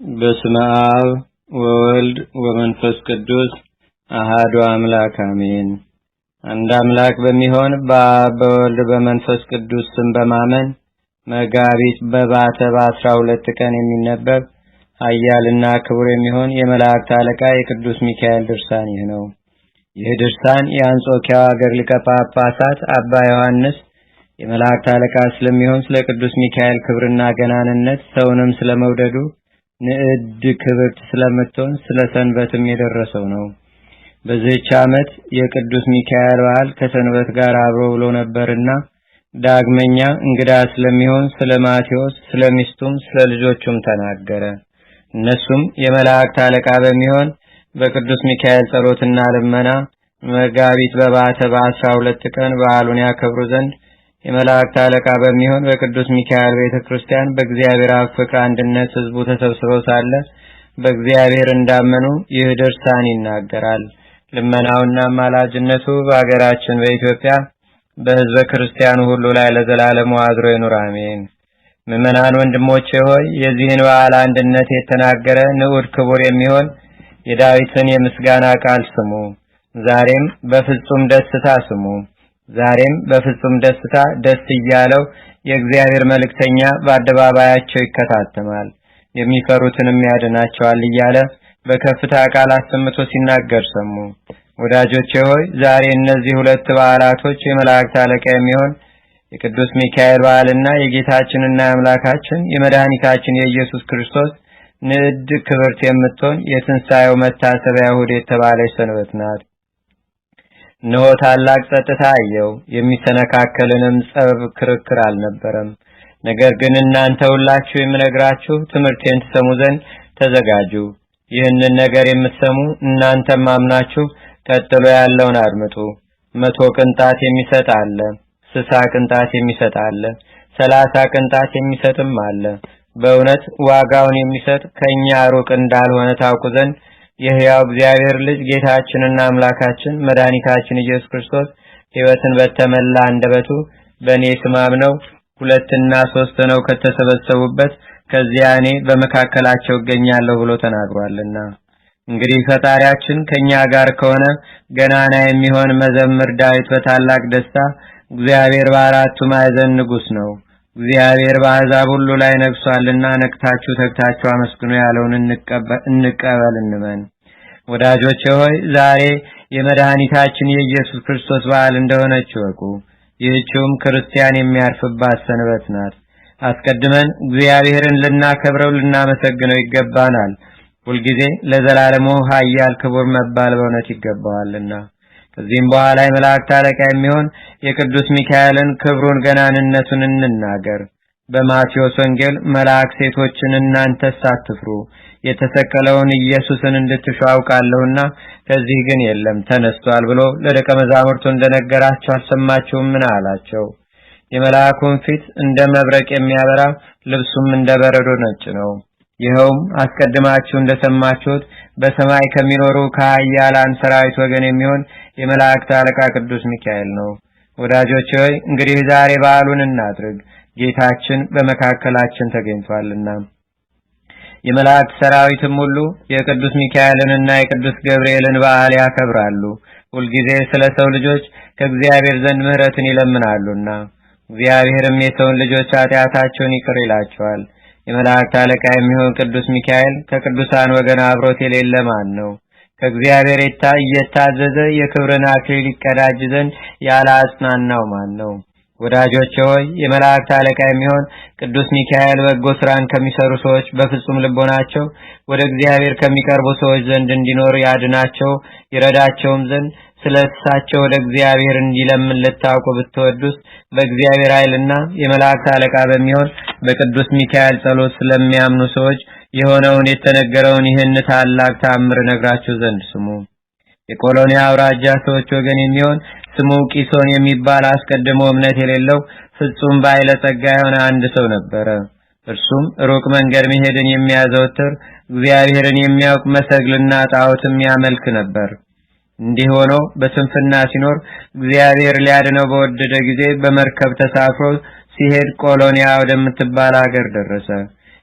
በስመ አብ ወወልድ ወመንፈስ ቅዱስ አሐዱ አምላክ አሜን። አንድ አምላክ በሚሆን በአብ በወልድ በመንፈስ ቅዱስ ስም በማመን መጋቢት በባተ በ12 ቀን የሚነበብ ኃያልና ክቡር የሚሆን የመላእክት አለቃ የቅዱስ ሚካኤል ድርሳን ይህ ነው። ይህ ድርሳን የአንጾኪያ ሀገር ሊቀ ጳጳሳት አባ ዮሐንስ የመላእክት አለቃ ስለሚሆን ስለ ቅዱስ ሚካኤል ክብርና ገናንነት ሰውንም ስለመውደዱ ንዕድ ክብርት ስለምትሆን ስለ ሰንበትም የደረሰው ነው። በዚህች ዓመት የቅዱስ ሚካኤል በዓል ከሰንበት ጋር አብሮ ብሎ ነበርና ዳግመኛ እንግዳ ስለሚሆን ስለ ማቴዎስ ስለ ሚስቱም ስለ ልጆቹም ተናገረ። እነሱም የመላእክት አለቃ በሚሆን በቅዱስ ሚካኤል ጸሎትና ልመና መጋቢት በባተ በ12 ቀን በዓሉን ያከብሩ ዘንድ የመላእክት አለቃ በሚሆን በቅዱስ ሚካኤል ቤተክርስቲያን በእግዚአብሔር አብ ፍቅር አንድነት ሕዝቡ ተሰብስበው ሳለ በእግዚአብሔር እንዳመኑ ይህ ድርሳን ይናገራል። ልመናውና ማላጅነቱ በአገራችን በኢትዮጵያ በሕዝበ ክርስቲያኑ ሁሉ ላይ ለዘላለሙ አድሮ ይኑር አሜን። ምእመናን ወንድሞቼ ሆይ የዚህን በዓል አንድነት የተናገረ ንዑድ ክቡር የሚሆን የዳዊትን የምስጋና ቃል ስሙ። ዛሬም በፍጹም ደስታ ስሙ። ዛሬም በፍጹም ደስታ ደስ እያለው የእግዚአብሔር መልእክተኛ በአደባባያቸው ይከታተማል፣ የሚፈሩትንም ያድናቸዋል እያለ በከፍታ ቃል አሰምቶ ሲናገር ሰሙ። ወዳጆቼ ሆይ ዛሬ እነዚህ ሁለት በዓላቶች የመላእክት አለቃ የሚሆን የቅዱስ ሚካኤል በዓልና የጌታችንና የአምላካችን የመድኃኒታችን የኢየሱስ ክርስቶስ ንዕድ ክብርት የምትሆን የትንሣኤው መታሰቢያ እሑድ የተባለች ሰንበት ናት። እነሆ ታላቅ ጸጥታ አየው፣ የሚሰነካከልንም ጸብ ክርክር አልነበረም። ነገር ግን እናንተ ሁላችሁ የምነግራችሁ ትምህርቴን ትሰሙ ዘንድ ተዘጋጁ። ይህንን ነገር የምትሰሙ እናንተም አምናችሁ ቀጥሎ ያለውን አድምጡ። 100 ቅንጣት የሚሰጥ አለ፣ 60 ቅንጣት የሚሰጥ አለ፣ 30 ቅንጣት የሚሰጥም አለ። በእውነት ዋጋውን የሚሰጥ ከኛ ሩቅ እንዳልሆነ ታውቁ ዘንድ የሕያው እግዚአብሔር ልጅ ጌታችንና አምላካችን መድኃኒታችን ኢየሱስ ክርስቶስ ሕይወትን በተመላ አንደበቱ በእኔ ስም አምነው 2 እና 3 ነው ከተሰበሰቡበት ከዚያ እኔ በመካከላቸው እገኛለሁ ብሎ ተናግሯልና። እንግዲህ ፈጣሪያችን ከኛ ጋር ከሆነ ገናና የሚሆን መዘምር ዳዊት በታላቅ ደስታ እግዚአብሔር በአራቱ ማዕዘን ንጉሥ ነው፣ እግዚአብሔር በአሕዛብ ሁሉ ላይ ነግሷልና ነቅታችሁ ተግታችሁ አመስግኑ ያለውን እንቀበል እንመን። ወዳጆቼ ሆይ ዛሬ የመድኃኒታችን የኢየሱስ ክርስቶስ በዓል እንደሆነች እወቁ። ይህችውም ክርስቲያን የሚያርፍባት ሰንበት ናት። አስቀድመን እግዚአብሔርን ልናከብረው ልናመሰግነው ይገባናል። ሁልጊዜ ለዘላለሙ ኃያል ክቡር መባል በእውነት ይገባዋልና። ከዚህም በኋላ የመላእክት አለቃ የሚሆን የቅዱስ ሚካኤልን ክብሩን ገናንነቱን እንናገር። በማቴዎስ ወንጌል መልአክ ሴቶችን እናንተስ አትፍሩ፣ የተሰቀለውን ኢየሱስን እንድትሹ አውቃለሁና ከዚህ ግን የለም ተነስቷል ብሎ ለደቀ መዛሙርቱ እንደነገራቸው አልሰማችሁም? ምን አላቸው? የመልአኩን ፊት እንደ መብረቅ የሚያበራ ልብሱም እንደ በረዶ ነጭ ነው። ይኸውም አስቀድማችሁ እንደሰማችሁት በሰማይ ከሚኖሩ ከኃያላን ሰራዊት ወገን የሚሆን የመላእክት አለቃ ቅዱስ ሚካኤል ነው። ወዳጆቼ ሆይ እንግዲህ ዛሬ በዓሉን እናድርግ፣ ጌታችን በመካከላችን ተገኝቷልና። የመላእክት ሰራዊትም ሁሉ የቅዱስ ሚካኤልንና የቅዱስ ገብርኤልን በዓል ያከብራሉ። ሁልጊዜ ስለ ሰው ልጆች ከእግዚአብሔር ዘንድ ምሕረትን ይለምናሉና እግዚአብሔርም የሰውን ልጆች ኃጢአታቸውን ይቅር ይላቸዋል። የመላእክት አለቃ የሚሆን ቅዱስ ሚካኤል ከቅዱሳን ወገን አብሮት የሌለ ማን ነው? ከእግዚአብሔር እየታዘዘ የክብርን አክሊል ይቀዳጅ ዘንድ ያለ አጽናናው ማን ነው? ወዳጆቼ ሆይ የመላእክት አለቃ የሚሆን ቅዱስ ሚካኤል በጎ ስራን ከሚሰሩ ሰዎች በፍጹም ልቦናቸው ወደ እግዚአብሔር ከሚቀርቡ ሰዎች ዘንድ እንዲኖር ያድናቸው ይረዳቸውም ዘንድ ስለ እሳቸው ወደ እግዚአብሔር እንዲለምን ልታውቁ ብትወዱስ በእግዚአብሔር ኃይልና የመላእክት አለቃ በሚሆን በቅዱስ ሚካኤል ጸሎት ስለሚያምኑ ሰዎች የሆነውን የተነገረውን ይህን ታላቅ ተአምር ነግራችሁ ዘንድ ስሙ። የቆሎኒያ አውራጃ ሰዎች ወገን የሚሆን ስሙ ቂሶን የሚባል አስቀድሞ እምነት የሌለው ፍጹም ባለጸጋ የሆነ አንድ ሰው ነበረ። እርሱም ሩቅ መንገድ መሄድን የሚያዘወትር እግዚአብሔርን የሚያውቅ መሰግልና ጣዖትም ያመልክ ነበር። እንዲህ ሆኖ በስንፍና ሲኖር እግዚአብሔር ሊያድነው በወደደ ጊዜ በመርከብ ተሳፍሮ ሲሄድ ቆሎኒያ ወደምትባል ሀገር ደረሰ።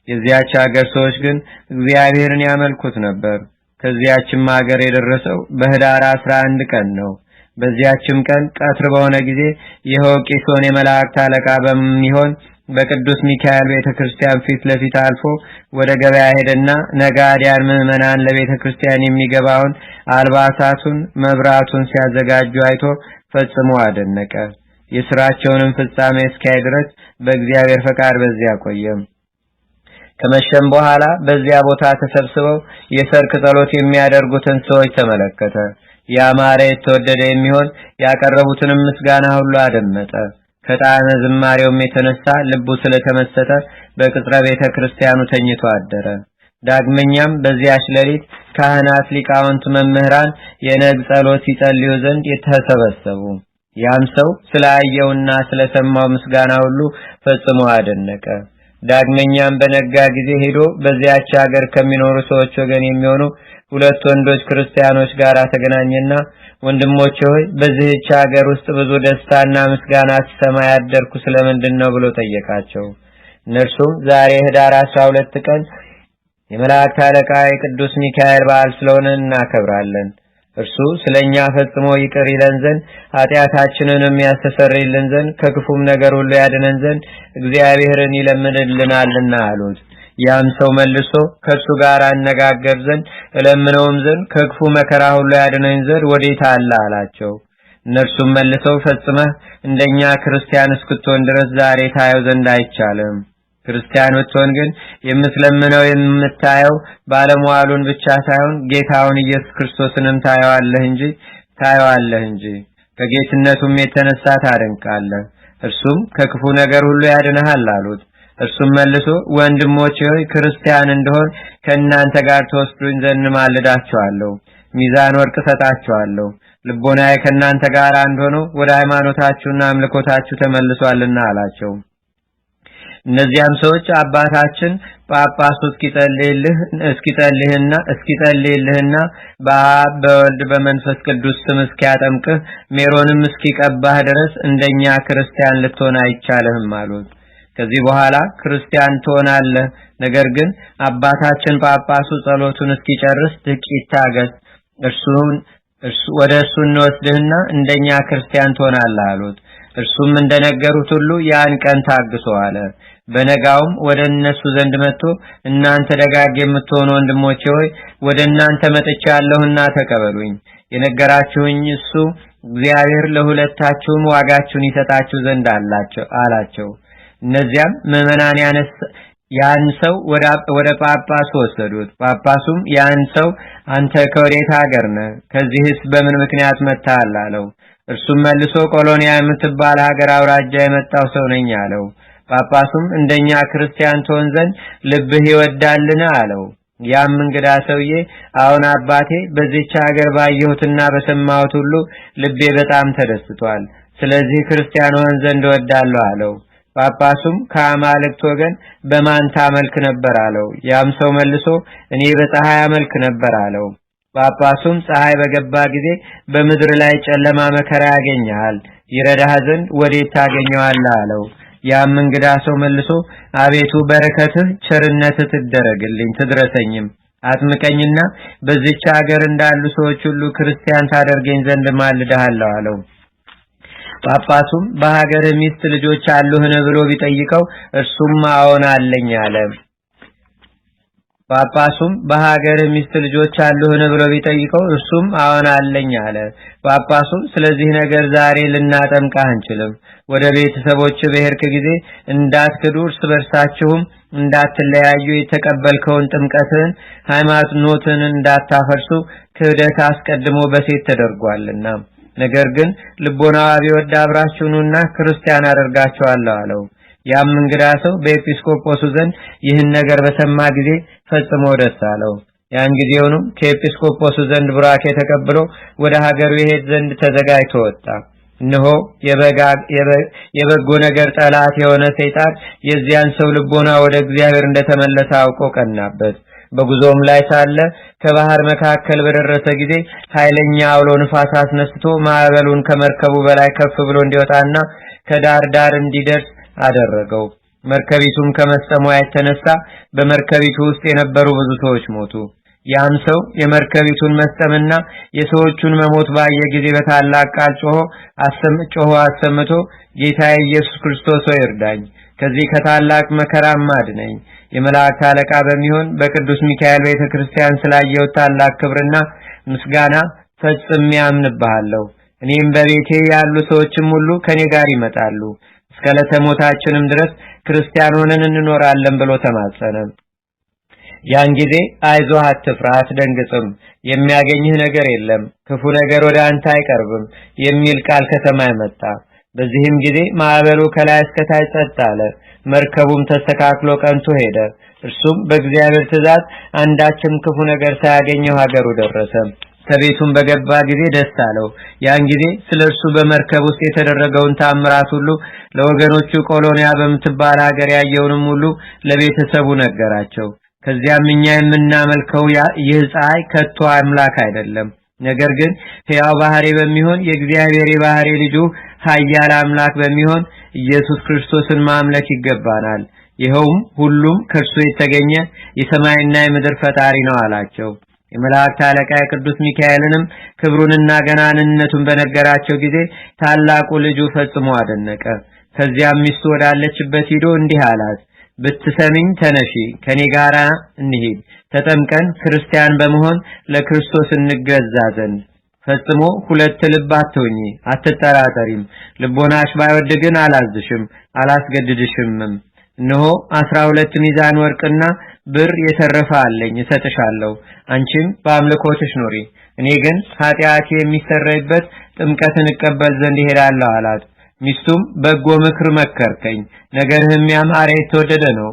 የዚያች ሀገር ሰዎች ግን እግዚአብሔርን ያመልኩት ነበር። ከዚያችም ሀገር የደረሰው በህዳር 11 ቀን ነው። በዚያችም ቀን ቀትር በሆነ ጊዜ ይኸው ቂሶን የመላእክት አለቃ በሚሆን በቅዱስ ሚካኤል ቤተክርስቲያን ፊት ለፊት አልፎ ወደ ገበያ ሄደና ነጋዴያን ምዕመናን ለቤተክርስቲያን የሚገባውን አልባሳቱን መብራቱን ሲያዘጋጁ አይቶ ፈጽሞ አደነቀ። የሥራቸውንም ፍጻሜ እስኪያይ ድረስ በእግዚአብሔር ፈቃድ በዚያ ቆየም። ከመሸም በኋላ በዚያ ቦታ ተሰብስበው የሰርክ ጸሎት የሚያደርጉትን ሰዎች ተመለከተ። ያማረ የተወደደ የሚሆን ያቀረቡትንም ምስጋና ሁሉ አደመጠ። ከጣዕመ ዝማሬውም የተነሳ ልቡ ስለተመሰጠ በቅጥረ ቤተ ክርስቲያኑ ተኝቶ አደረ። ዳግመኛም በዚያች ሌሊት ካህናት፣ ሊቃውንት፣ መምህራን የነግ ጸሎት ይጸልዩ ዘንድ የተሰበሰቡ። ያም ሰው ስላየውና ስለሰማው ምስጋና ሁሉ ፈጽሞ አደነቀ። ዳግመኛም በነጋ ጊዜ ሄዶ በዚያች ሀገር ከሚኖሩ ሰዎች ወገን የሚሆኑ ሁለት ወንዶች ክርስቲያኖች ጋር ተገናኘና ወንድሞቼ ሆይ በዚህች ሀገር ውስጥ ብዙ ደስታና ምስጋና ሲሰማ ያደርኩ ስለምንድን ነው ብሎ ጠየቃቸው። እነርሱም ዛሬ ህዳር 12 ቀን የመላእክት አለቃ የቅዱስ ሚካኤል በዓል ስለሆነ እናከብራለን። እርሱ ስለኛ ፈጽሞ ይቅር ይለን ዘንድ ኃጢአታችንንም ያስተሰርይልን ዘንድ ከክፉም ነገር ሁሉ ያድነን ዘንድ እግዚአብሔርን ይለምንልናልና አሉት። ያም ሰው መልሶ ከእርሱ ጋር አነጋገር ዘንድ እለምነውም ዘንድ ከክፉ መከራ ሁሉ ያድነን ዘንድ ወዴት አለ አላቸው። እነርሱም መልሰው ፈጽመህ እንደኛ ክርስቲያን እስክትሆን ድረስ ዛሬ ታየው ዘንድ አይቻልም። ክርስቲያን ብትሆን ግን የምትለምነው የምታየው ባለሟሉን ብቻ ሳይሆን ጌታውን ኢየሱስ ክርስቶስንም ታየዋለህ እንጂ ከጌትነቱም የተነሳ ታደንቃለህ። እርሱም ከክፉ ነገር ሁሉ ያድነሃል አሉት። እርሱም መልሶ ወንድሞቼ ሆይ ክርስቲያን እንደሆን ከእናንተ ጋር ተወስዱኝ ዘንድ ማልዳችኋለሁ፣ ሚዛን ወርቅ ሰጣችኋለሁ። ልቦናዬ ከእናንተ ጋር አንድ ሆኖ ወደ ሃይማኖታችሁና አምልኮታችሁ ተመልሷልና አላቸው። እነዚያም ሰዎች አባታችን ጳጳሱ እስኪጸልይልህና በአብ በወልድ በመንፈስ ቅዱስ ስም እስኪያጠምቅህ ሜሮንም እስኪቀባህ ድረስ እንደኛ ክርስቲያን ልትሆን አይቻልህም አሉት። ከዚህ በኋላ ክርስቲያን ትሆናለህ፣ ነገር ግን አባታችን ጳጳሱ ጸሎቱን እስኪጨርስ ጥቂት ታገስ፣ ወደ እሱ እንወስድህና እንደኛ ክርስቲያን ትሆናለህ አሉት። እርሱም እንደነገሩት ሁሉ ያን ቀን ታግሶ አለ። በነጋውም ወደ እነሱ ዘንድ መጥቶ እናንተ ደጋግ የምትሆኑ ወንድሞቼ ሆይ ወደ እናንተ መጥቻለሁና ተቀበሉኝ። የነገራችሁኝ እሱ እግዚአብሔር ለሁለታችሁም ዋጋችሁን ይሰጣችሁ ዘንድ አላቸው። እነዚያም ምዕመናን ያን ሰው ወደ ጳጳሱ ወሰዱት። ጳጳሱም ያን ሰው አንተ ከወዴት ሀገር ነህ? ከዚህስ በምን ምክንያት መጥተሃል አለው። እርሱም መልሶ ቆሎኒያ የምትባል ሀገር አውራጃ የመጣው ሰው ነኝ አለው። ጳጳሱም እንደኛ ክርስቲያን ትሆን ዘንድ ልብህ ይወዳልን አለው። ያም እንግዳ ሰውዬ አሁን አባቴ በዚህች ሀገር ባየሁትና በሰማሁት ሁሉ ልቤ በጣም ተደስቷል፣ ስለዚህ ክርስቲያን ሆን ዘንድ እወዳለሁ አለው። ጳጳሱም ከአማልክት ወገን በማን ታመልክ ነበር አለው። ያም ሰው መልሶ እኔ በፀሐይ አመልክ ነበር አለው። ጳጳሱም ፀሐይ በገባ ጊዜ በምድር ላይ ጨለማ መከራ ያገኛል፣ ይረዳህ ዘንድ ወዴት ታገኘዋለህ አለው። ያም እንግዳ ሰው መልሶ አቤቱ በረከትህ ቸርነትህ ትደረግልኝ ትድረሰኝም፣ አጥምቀኝና በዚህች ሀገር እንዳሉ ሰዎች ሁሉ ክርስቲያን ታደርገኝ ዘንድ ማልደሃለሁ አለው። ጳጳሱም በሀገር ሚስት ልጆች አሉህን ብሎ ቢጠይቀው እርሱም አዎን አለኝ አለ። ጳጳሱም በሀገር ሚስት ልጆች አሉህን ብሎ ቢጠይቀው እርሱም አዎን አለኝ አለ። ጳጳሱም ስለዚህ ነገር ዛሬ ልናጠምቅህ አንችልም፣ ወደ ቤተሰቦች በሄድክ ጊዜ እንዳትክዱ እርስ በርሳችሁም እንዳትለያዩ የተቀበልከውን ጥምቀትን ሃይማኖትን እንዳታፈርሱ ክህደት አስቀድሞ በሴት ተደርጓልና፣ ነገር ግን ልቦናዋ ቢወድ አብራችሁና ክርስቲያን አደርጋችኋለሁ አለው። ያም እንግዳ ሰው በኤጲስቆጶሱ ዘንድ ይህን ነገር በሰማ ጊዜ ፈጽሞ ደስ አለው። ያን ጊዜውንም ከኤጲስቆጶሱ ዘንድ ቡራኬ ተቀብሎ ወደ ሀገሩ ይሄድ ዘንድ ተዘጋጅቶ ወጣ። እነሆ የበጎ ነገር ጠላት የሆነ ሰይጣን የዚያን ሰው ልቦና ወደ እግዚአብሔር እንደተመለሰ አውቆ ቀናበት። በጉዞም ላይ ሳለ ከባህር መካከል በደረሰ ጊዜ ኃይለኛ አውሎ ንፋስ አስነስቶ ማዕበሉን ከመርከቡ በላይ ከፍ ብሎ እንዲወጣና ከዳር ዳር እንዲደርስ አደረገው። መርከቢቱም ከመስጠሟ የተነሳ በመርከቢቱ ውስጥ የነበሩ ብዙ ሰዎች ሞቱ። ያም ሰው የመርከቢቱን መስጠምና የሰዎቹን መሞት ባየ ጊዜ በታላቅ ቃል ጮሆ አሰምቶ ጌታዬ ኢየሱስ ክርስቶስ ሆይ እርዳኝ፣ ከዚህ ከታላቅ መከራም አድነኝ። የመላእክት አለቃ በሚሆን በቅዱስ ሚካኤል ቤተክርስቲያን ስላየው ታላቅ ክብርና ምስጋና ፈጽሜ አምንብሃለሁ። እኔም በቤቴ ያሉ ሰዎችም ሁሉ ከኔ ጋር ይመጣሉ፣ እስከ ዕለተ ሞታችንም ድረስ ክርስቲያን ሆነን እንኖራለን ብሎ ተማጸነ። ያን ጊዜ አይዞህ፣ አትፍራ፣ አትደንግጥም፣ የሚያገኝህ ነገር የለም፣ ክፉ ነገር ወደ አንተ አይቀርብም የሚል ቃል ከሰማይ መጣ። በዚህም ጊዜ ማዕበሉ ከላይ እስከ ታች ጸጥ አለ። መርከቡም ተስተካክሎ ቀንቶ ሄደ። እርሱም በእግዚአብሔር ትእዛዝ አንዳችም ክፉ ነገር ሳያገኘው ሀገሩ ደረሰ። ከቤቱም በገባ ጊዜ ደስ አለው። ያን ጊዜ ስለርሱ በመርከብ ውስጥ የተደረገውን ታምራት ሁሉ ለወገኖቹ ቆሎንያ በምትባል ሀገር ያየውንም ሁሉ ለቤተሰቡ ነገራቸው። ከዚያም እኛ የምናመልከው ይህ ፀሐይ ከቶ አምላክ አይደለም፣ ነገር ግን ሕያው ባህሪ በሚሆን የእግዚአብሔር የባህሪ ልጁ ኃያል አምላክ በሚሆን ኢየሱስ ክርስቶስን ማምለክ ይገባናል። ይኸውም ሁሉም ከእርሱ የተገኘ የሰማይና የምድር ፈጣሪ ነው አላቸው። የመላእክት አለቃ ቅዱስ ሚካኤልንም ክብሩንና ገናንነቱን በነገራቸው ጊዜ ታላቁ ልጁ ፈጽሞ አደነቀ። ከዚያም ሚስቱ ወዳለችበት ሄዶ እንዲህ አላት፣ ብትሰሚኝ ተነሺ፣ ከኔ ጋር እንሂድ፣ ተጠምቀን ክርስቲያን በመሆን ለክርስቶስ እንገዛ ዘንድ። ፈጽሞ ሁለት ልብ አትሁኚ፣ አትጠራጠሪም። ልቦናሽ ባይወድ ግን አላዝሽም አላስገድድሽምም። እነሆ 12 ሚዛን ወርቅና ብር የተረፈ አለኝ፣ እሰጥሻለሁ። አንቺም በአምልኮትሽ ኑሪ፣ እኔ ግን ኃጢአቴ የሚሰረይበት ጥምቀትን እቀበል ዘንድ እሄዳለሁ አላት። ሚስቱም በጎ ምክር መከርከኝ፣ ነገርህም ያማረ የተወደደ ነው።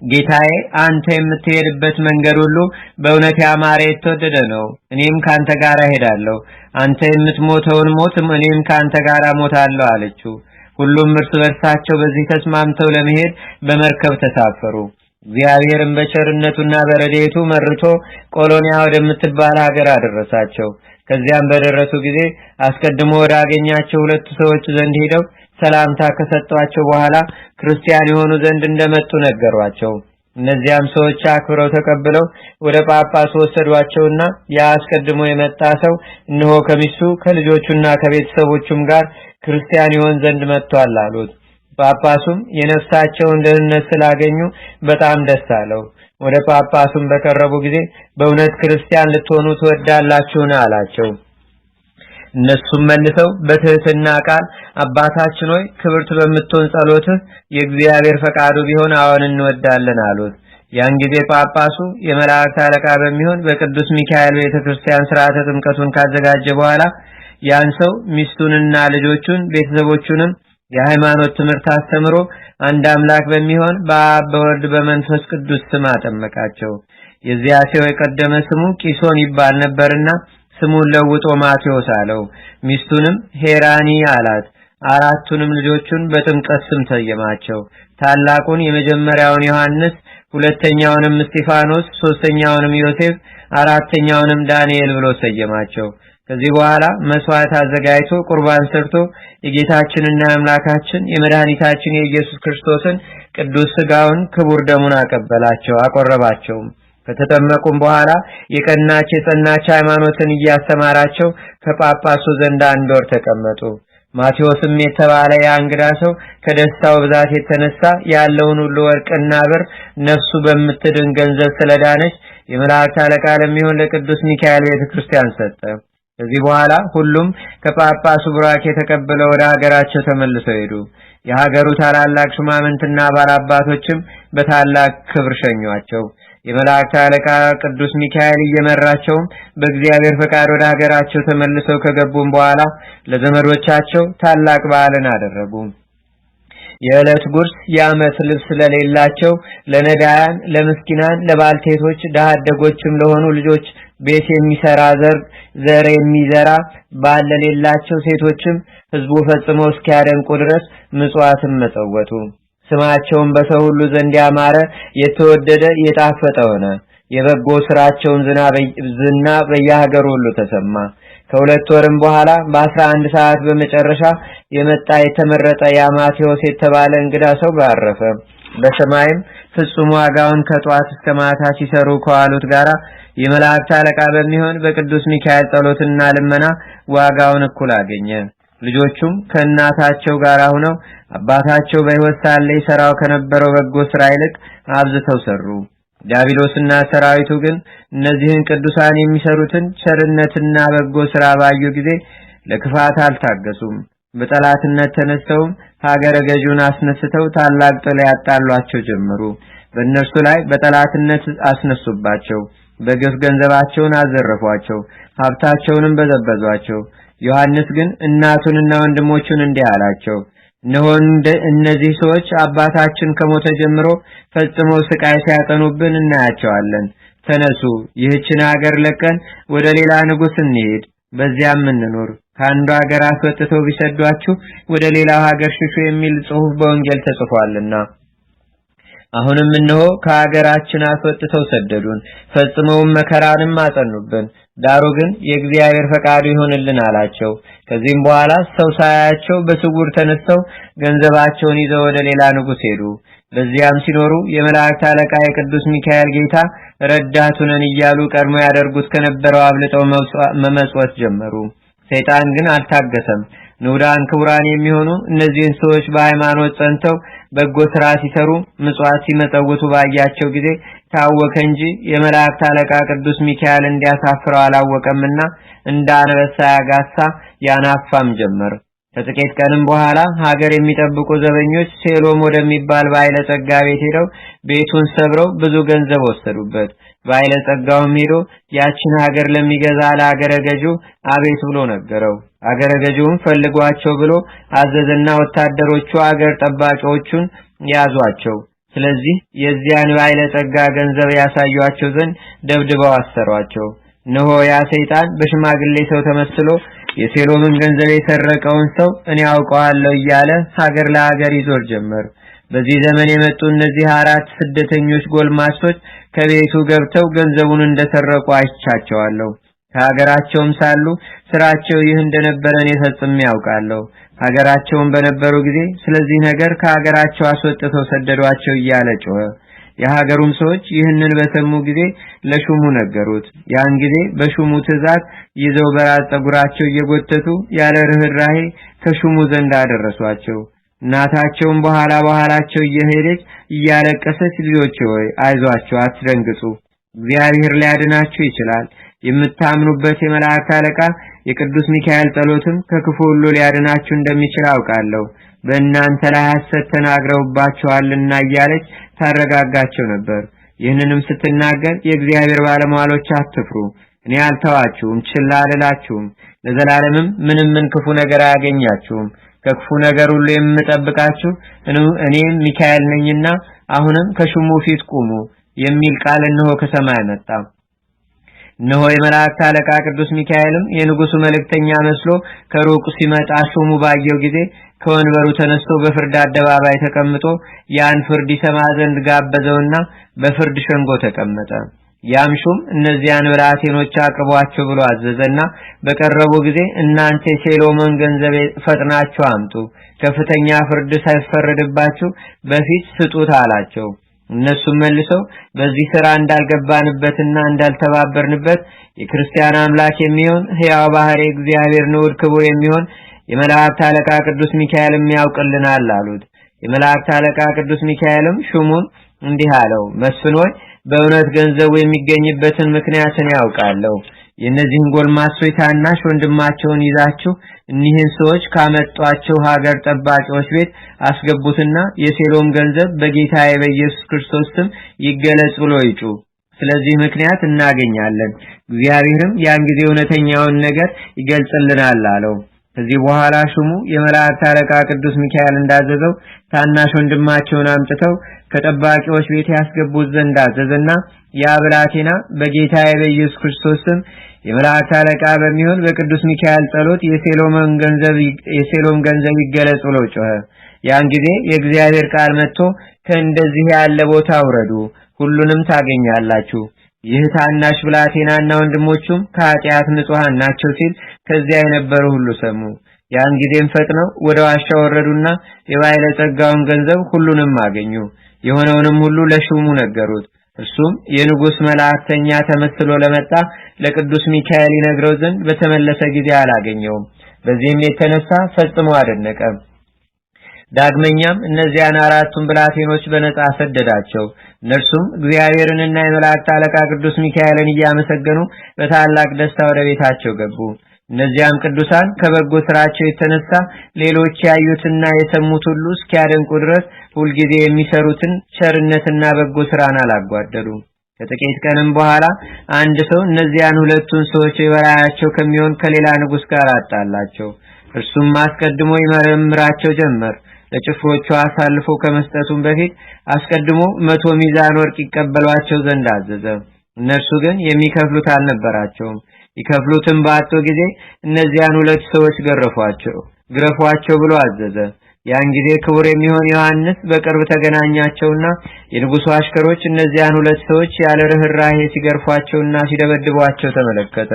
ጌታዬ አንተ የምትሄድበት መንገድ ሁሉ በእውነት ያማረ የተወደደ ነው። እኔም ካንተ ጋር እሄዳለሁ። አንተ የምትሞተውን ሞት እኔም ካንተ ጋር ሞታለሁ አለችው። ሁሉም እርስ በርሳቸው በዚህ ተስማምተው ለመሄድ በመርከብ ተሳፈሩ። እግዚአብሔርም በቸርነቱና በረድኤቱ መርቶ ቆሎንያ ወደምትባል ሀገር አደረሳቸው። ከዚያም በደረሱ ጊዜ አስቀድሞ ወዳገኛቸው ሁለት ሰዎች ዘንድ ሄደው ሰላምታ ከሰጧቸው በኋላ ክርስቲያን የሆኑ ዘንድ እንደመጡ ነገሯቸው። እነዚያም ሰዎች አክብረው ተቀብለው ወደ ጳጳስ ወሰዷቸውና ያስቀድሞ የመጣ ሰው እነሆ ከሚስቱ ከልጆቹና ከቤተሰቦቹም ጋር ክርስቲያን ይሆን ዘንድ መጥቷል አሉት። ጳጳሱም የነፍሳቸውን ደህንነት ስላገኙ በጣም ደስ አለው። ወደ ጳጳሱም በቀረቡ ጊዜ በእውነት ክርስቲያን ልትሆኑ ትወዳላችሁን አላቸው። እነሱም መልሰው በትህትና ቃል አባታችን ሆይ ክብርት በምትሆን ጸሎትህ የእግዚአብሔር ፈቃዱ ቢሆን አዎን እንወዳለን አሉት። ያን ጊዜ ጳጳሱ የመላእክት አለቃ በሚሆን በቅዱስ ሚካኤል ቤተክርስቲያን ሥርዓተ ጥምቀቱን ካዘጋጀ በኋላ ያን ሰው ሚስቱንና ልጆቹን ቤተሰቦቹንም የሃይማኖት ትምህርት አስተምሮ አንድ አምላክ በሚሆን በአብ በወልድ በመንፈስ ቅዱስ ስም አጠመቃቸው። የዚያ ሰው የቀደመ ስሙ ቂሶን ይባል ነበርና ስሙን ለውጦ ማቴዎስ አለው። ሚስቱንም ሄራኒ አላት። አራቱንም ልጆቹን በጥምቀት ስም ሰየማቸው። ታላቁን የመጀመሪያውን ዮሐንስ፣ ሁለተኛውንም እስጢፋኖስ፣ ሶስተኛውንም ዮሴፍ፣ አራተኛውንም ዳንኤል ብሎ ሰየማቸው። ከዚህ በኋላ መስዋዕት አዘጋጅቶ ቁርባን ሰርቶ የጌታችንና የአምላካችን የመድኃኒታችን የኢየሱስ ክርስቶስን ቅዱስ ሥጋውን ክቡር ደሙን አቀበላቸው፣ አቆረባቸው። ከተጠመቁም በኋላ የቀናች የጸናች ሃይማኖትን እያስተማራቸው ከጳጳሱ ዘንድ አንድ ወር ተቀመጡ። ማቴዎስም የተባለ የእንግዳ ሰው ከደስታው ብዛት የተነሳ ያለውን ሁሉ ወርቅና ብር ነፍሱ በምትድን ገንዘብ ስለዳነች የመላእክት አለቃ ለሚሆን ለቅዱስ ሚካኤል ቤተክርስቲያን ሰጠ። ከዚህ በኋላ ሁሉም ከጳጳሱ ቡራኬ ተቀብለው ወደ ሀገራቸው ተመልሰው ሄዱ። የሀገሩ ታላላቅ ሹማምንትና ባላባቶችም በታላቅ ክብር ሸኟቸው። የመላእክት አለቃ ቅዱስ ሚካኤል እየመራቸው በእግዚአብሔር ፈቃድ ወደ ሀገራቸው ተመልሰው ከገቡም በኋላ ለዘመዶቻቸው ታላቅ በዓልን አደረጉ። የዕለት ጉርስ የዓመት ልብስ ለሌላቸው ለነዳያን፣ ለምስኪናን፣ ለባልቴቶች፣ ድሃ አደጎችም ለሆኑ ልጆች ቤት የሚሰራ ዘር የሚዘራ ባል ለሌላቸው ሴቶችም ሕዝቡ ፈጽመው እስኪያደንቁ ድረስ ምጽዋትን መጸወቱ። ስማቸውን በሰው ሁሉ ዘንድ ያማረ የተወደደ የጣፈጠ ሆነ። የበጎ ስራቸውን ዝና በየሀገሩ ሁሉ ተሰማ። ከሁለት ወርም በኋላ በ11 ሰዓት በመጨረሻ የመጣ የተመረጠ ያማቴዎስ የተባለ እንግዳ ሰው ባረፈ። በሰማይም ፍጹም ዋጋውን ከጧት እስከ ማታ ሲሰሩ ከዋሉት ጋራ የመላእክት አለቃ በሚሆን በቅዱስ ሚካኤል ጸሎትና ልመና ዋጋውን እኩል አገኘ። ልጆቹም ከእናታቸው ጋር ሆነው አባታቸው በሕይወት ሳለ ይሰራው ከነበረው በጎ ስራ ይልቅ አብዝተው ሰሩ። ዲያብሎስና ሰራዊቱ ግን እነዚህን ቅዱሳን የሚሰሩትን ቸርነትና በጎ ስራ ባዩ ጊዜ ለክፋት አልታገሱም። በጠላትነት ተነስተው ሀገረ ገዡን አስነስተው ታላቅ ጥል ያጣሏቸው ጀመሩ። በእነርሱ ላይ በጠላትነት አስነሱባቸው። በግፍ ገንዘባቸውን አዘረፏቸው፣ ሀብታቸውንም በዘበዟቸው። ዮሐንስ ግን እናቱንና ወንድሞቹን እንዲህ አላቸው፣ እነሆ እነዚህ ሰዎች አባታችን ከሞተ ጀምሮ ፈጽመው ስቃይ ሲያጠኑብን እናያቸዋለን። ተነሱ፣ ይህችን ሀገር ለቀን ወደ ሌላ ንጉስ እንሄድ፣ በዚያም እንኖር። ከአንዱ ሀገር አስወጥተው ቢሰዷችሁ ወደ ሌላው ሀገር ሽሹ የሚል ጽሑፍ በወንጌል ተጽፏልና። አሁንም እነሆ ከሀገራችን አስወጥተው ሰደዱን፣ ፈጽመውም መከራንም አጸኑብን። ዳሩ ግን የእግዚአብሔር ፈቃዱ ይሆንልን አላቸው። ከዚህም በኋላ ሰው ሳያቸው በስውር ተነስተው ገንዘባቸውን ይዘው ወደ ሌላ ንጉስ ሄዱ። በዚያም ሲኖሩ የመላእክት አለቃ የቅዱስ ሚካኤል ጌታ ረዳቱነን እያሉ ቀድሞ ያደርጉት ከነበረው አብልጠው መመጽወት ጀመሩ። ሰይጣን ግን አልታገሰም። ንዑዳን ክቡራን የሚሆኑ እነዚህን ሰዎች በሃይማኖት ጸንተው በጎ ስራ ሲሰሩ ምጽዋት ሲመጸውቱ ባያቸው ጊዜ ታወከ እንጂ የመላእክት አለቃ ቅዱስ ሚካኤል እንዲያሳፍረው አላወቀምና እንደ አንበሳ ያጋሳ ያናፋም ጀመር። ከጥቂት ቀንም በኋላ ሀገር የሚጠብቁ ዘበኞች ሴሎም ወደሚባል ባለጸጋ ቤት ሄደው ቤቱን ሰብረው ብዙ ገንዘብ ወሰዱበት። ባለጸጋውም ሄዶ ያችን ሀገር ለሚገዛ ለሀገረ ገዡ አቤት ብሎ ነገረው። ሀገረ ገዡም ፈልጓቸው ብሎ አዘዘና ወታደሮቹ ሀገር ጠባቂዎቹን ያዟቸው። ስለዚህ የዚያን ባለጸጋ ገንዘብ ያሳዩአቸው ዘንድ ደብድበው አሰሯቸው። እነሆ ያ ሰይጣን በሽማግሌ ሰው ተመስሎ የሴሎምን ገንዘብ የሰረቀውን ሰው እኔ አውቀዋለሁ እያለ ሀገር ለሀገር ይዞር ጀመር። በዚህ ዘመን የመጡ እነዚህ 4 ስደተኞች ጎልማሶች ከቤቱ ገብተው ገንዘቡን እንደሰረቁ አይቻቸዋለሁ። ከሀገራቸውም ሳሉ ስራቸው ይህ እንደነበረ እኔ ፈጽሜ ያውቃለሁ። ሀገራቸውን በነበሩ ጊዜ ስለዚህ ነገር ከሀገራቸው አስወጥተው ሰደዷቸው እያለ ጮኸ። የሀገሩም ሰዎች ይህንን በሰሙ ጊዜ ለሹሙ ነገሩት። ያን ጊዜ በሹሙ ትእዛዝ ይዘው በራስ ጠጉራቸው እየጎተቱ ያለ ርህራሄ ከሹሙ ዘንድ አደረሷቸው። እናታቸውም በኋላቸው እየሄደች እያለቀሰች ልጆች ሆይ አይዟችሁ፣ አትደንግጡ፣ እግዚአብሔር ሊያድናችሁ ይችላል። የምታምኑበት የመላእክት አለቃ የቅዱስ ሚካኤል ጸሎትም ከክፉ ሁሉ ሊያድናችሁ እንደሚችል አውቃለሁ። በእናንተ ላይ ሐሰት ተናግረውባችኋልና እያለች ታረጋጋቸው ነበር። ይህንንም ስትናገር የእግዚአብሔር ባለሟሎች አትፍሩ፣ እኔ አልተዋችሁም፣ ችላ አልላችሁም፣ ለዘላለምም ምን ክፉ ነገር አያገኛችሁም። ከክፉ ነገር ሁሉ የምጠብቃችሁ እኔ ሚካኤል ነኝና አሁንም ከሹሙ ፊት ቁሙ የሚል ቃል እነሆ ከሰማይ መጣ። እነሆ የመላእክት አለቃ ቅዱስ ሚካኤልም የንጉሱ መልእክተኛ መስሎ ከሩቅ ሲመጣ ሹሙ ባየው ጊዜ ከወንበሩ ተነስቶ በፍርድ አደባባይ ተቀምጦ ያን ፍርድ ይሰማ ዘንድ ጋበዘውና በፍርድ ሸንጎ ተቀመጠ። ያም ሹም እነዚያን ብላቴኖች አቅርቧቸው ብሎ አዘዘና በቀረቡ ጊዜ እናንተ የሴሎምን ገንዘብ ፈጥናችሁ አምጡ፣ ከፍተኛ ፍርድ ሳይፈረድባችሁ በፊት ስጡት አላቸው። እነሱም መልሰው በዚህ ሥራ እንዳልገባንበትና እንዳልተባበርንበት የክርስቲያን አምላክ የሚሆን ሕያው ባህሪ እግዚአብሔር ንዑድ ክቡር የሚሆን የመላእክት አለቃ ቅዱስ ሚካኤልም ያውቅልናል አሉት። የመላእክት አለቃ ቅዱስ ሚካኤልም ሹሙን እንዲህ አለው፣ መስፍን ሆይ በእውነት ገንዘቡ የሚገኝበትን ምክንያትን ያውቃለሁ። የእነዚህን ጎልማሶች ታናሽ ወንድማቸውን ይዛችሁ እኒህን ሰዎች ካመጧቸው ሀገር ጠባቂዎች ቤት አስገቡትና የሴሎም ገንዘብ በጌታዬ በኢየሱስ ክርስቶስ ስም ይገለጽ ብሎ ይጩ። ስለዚህ ምክንያት እናገኛለን፣ እግዚአብሔርም ያን ጊዜ እውነተኛውን ነገር ይገልጽልናል አለው። ከዚህ በኋላ ሹሙ የመላእክት አለቃ ቅዱስ ሚካኤል እንዳዘዘው ታናሽ ወንድማቸውን አምጥተው ከጠባቂዎች ቤት ያስገቡት ዘንድ አዘዘና ያ ብላቴና በጌታዬ በኢየሱስ ክርስቶስ ስም የመላእክት አለቃ በሚሆን በቅዱስ ሚካኤል ጸሎት የሴሎም ገንዘብ ይገለጽ ብሎ ጮኸ። ያን ጊዜ የእግዚአብሔር ቃል መጥቶ ከእንደዚህ ያለ ቦታ ውረዱ፣ ሁሉንም ታገኛላችሁ፣ ይህ ታናሽ ብላቴናና ወንድሞቹም ከኃጢአት ንጹሃን ናቸው ሲል ከዚያ የነበሩ ሁሉ ሰሙ። ያን ጊዜም ፈጥነው ወደ ዋሻ ወረዱና የባለጸጋውን ገንዘብ ሁሉንም አገኙ። የሆነውንም ሁሉ ለሹሙ ነገሩት። እርሱም የንጉስ መልእክተኛ ተመስሎ ለመጣ ለቅዱስ ሚካኤል ይነግረው ዘንድ በተመለሰ ጊዜ አላገኘውም። በዚህም የተነሳ ፈጽሞ አደነቀ። ዳግመኛም እነዚያን አራቱን ብላቴኖች በነጻ ሰደዳቸው። እነርሱም እግዚአብሔርንና የመላእክት አለቃ ቅዱስ ሚካኤልን እያመሰገኑ በታላቅ ደስታ ወደ ቤታቸው ገቡ። እነዚያም ቅዱሳን ከበጎ ስራቸው የተነሳ ሌሎች ያዩትና የሰሙት ሁሉ እስኪያደንቁ ድረስ ሁልጊዜ የሚሰሩትን ቸርነትና በጎ ስራን አላጓደሉም። ከጥቂት ቀንም በኋላ አንድ ሰው እነዚያን ሁለቱን ሰዎች የበላያቸው ከሚሆን ከሌላ ንጉስ ጋር አጣላቸው። እርሱም አስቀድሞ ይመረምራቸው ጀመር። ለጭፍሮቹ አሳልፎ ከመስጠቱም በፊት አስቀድሞ 100 ሚዛን ወርቅ ይቀበሏቸው ዘንድ አዘዘ። እነርሱ ግን የሚከፍሉት አልነበራቸውም። ይከፍሉትም ባጡ ጊዜ እነዚያን ሁለት ሰዎች ግረፏቸው ብሎ አዘዘ። ያን ጊዜ ክቡር የሚሆን ዮሐንስ በቅርብ ተገናኛቸውና የንጉሱ አሽከሮች እነዚያን ሁለት ሰዎች ያለ ርህራሄ ሲገርፏቸውና ሲደበድቧቸው ተመለከተ።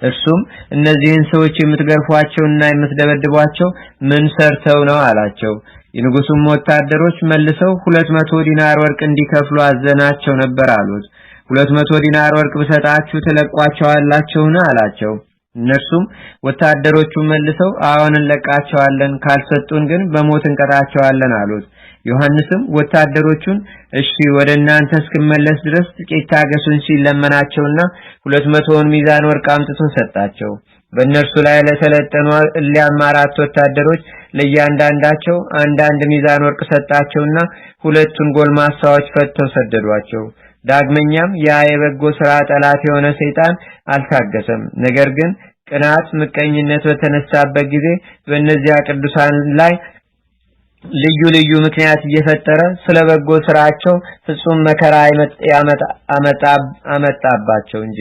እርሱም እነዚህን ሰዎች የምትገርፏቸውና የምትደበድቧቸው ምን ሰርተው ነው አላቸው። የንጉሱም ወታደሮች መልሰው 200 ዲናር ወርቅ እንዲከፍሉ አዘናቸው ነበር አሉት። 200 ዲናር ወርቅ ብሰጣችሁ ትለቋቸዋላችሁን አላቸው። እነርሱም ወታደሮቹ መልሰው አዎን እንለቃቸዋለን፣ ካልሰጡን ግን በሞት እንቀጣቸዋለን አሉት። ዮሐንስም ወታደሮቹን እሺ ወደ እናንተ እስክመለስ ድረስ ጥቂት ታገሱን ሲል ለመናቸውና 200 ሚዛን ወርቅ አምጥቶ ሰጣቸው። በእነርሱ ላይ ለሰለጠኑ እሊያም አራት ወታደሮች ለእያንዳንዳቸው አንዳንድ ሚዛን ወርቅ ሰጣቸውና ሁለቱን ጎልማሳዎች ፈተው ሰደዷቸው። ዳግመኛም ያ የበጎ ሥራ ጠላት የሆነ ሰይጣን አልታገሰም። ነገር ግን ቅናት፣ ምቀኝነት በተነሳበት ጊዜ በእነዚያ ቅዱሳን ላይ ልዩ ልዩ ምክንያት እየፈጠረ ስለ በጎ ስራቸው ፍጹም መከራ አመጣባቸው እንጂ።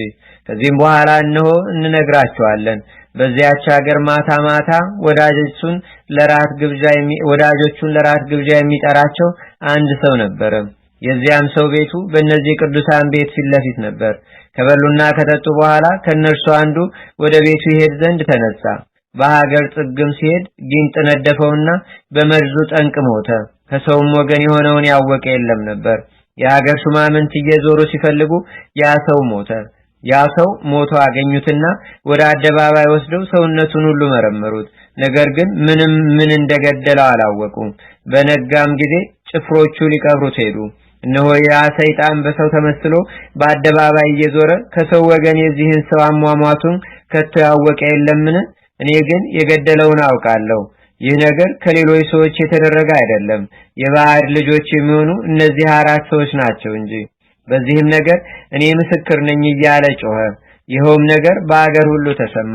ከዚህም በኋላ እነሆ እንነግራቸዋለን። በዚያች ሀገር ማታ ማታ ወዳጆቹን ለራት ግብዣ የሚጠራቸው አንድ ሰው ነበር። የዚያም ሰው ቤቱ በእነዚህ ቅዱሳን ቤት ፊት ለፊት ነበር። ከበሉና ከጠጡ በኋላ ከነርሱ አንዱ ወደ ቤቱ ይሄድ ዘንድ ተነሳ። በሀገር ጥግም ሲሄድ ጊንጥ ነደፈውና በመርዙ ጠንቅ ሞተ። ከሰውም ወገን የሆነውን ያወቀ የለም ነበር። የሀገር ሹማምንት እየዞሩ ሲፈልጉ ያ ሰው ሞተ። ያ ሰው ሞቶ አገኙትና ወደ አደባባይ ወስደው ሰውነቱን ሁሉ መረመሩት። ነገር ግን ምን እንደገደለው አላወቁም። በነጋም ጊዜ ጭፍሮቹ ሊቀብሩት ሄዱ። እነሆ ያ ሰይጣን በሰው ተመስሎ በአደባባይ እየዞረ ከሰው ወገን የዚህን ሰው አሟሟቱን ከቶ ያወቀ የለምን? እኔ ግን የገደለውን አውቃለሁ። ይህ ነገር ከሌሎች ሰዎች የተደረገ አይደለም፣ የባዕድ ልጆች የሚሆኑ እነዚህ አራት ሰዎች ናቸው እንጂ። በዚህም ነገር እኔ ምስክር ነኝ እያለ ጮኸ። ይኸውም ነገር በአገር ሁሉ ተሰማ።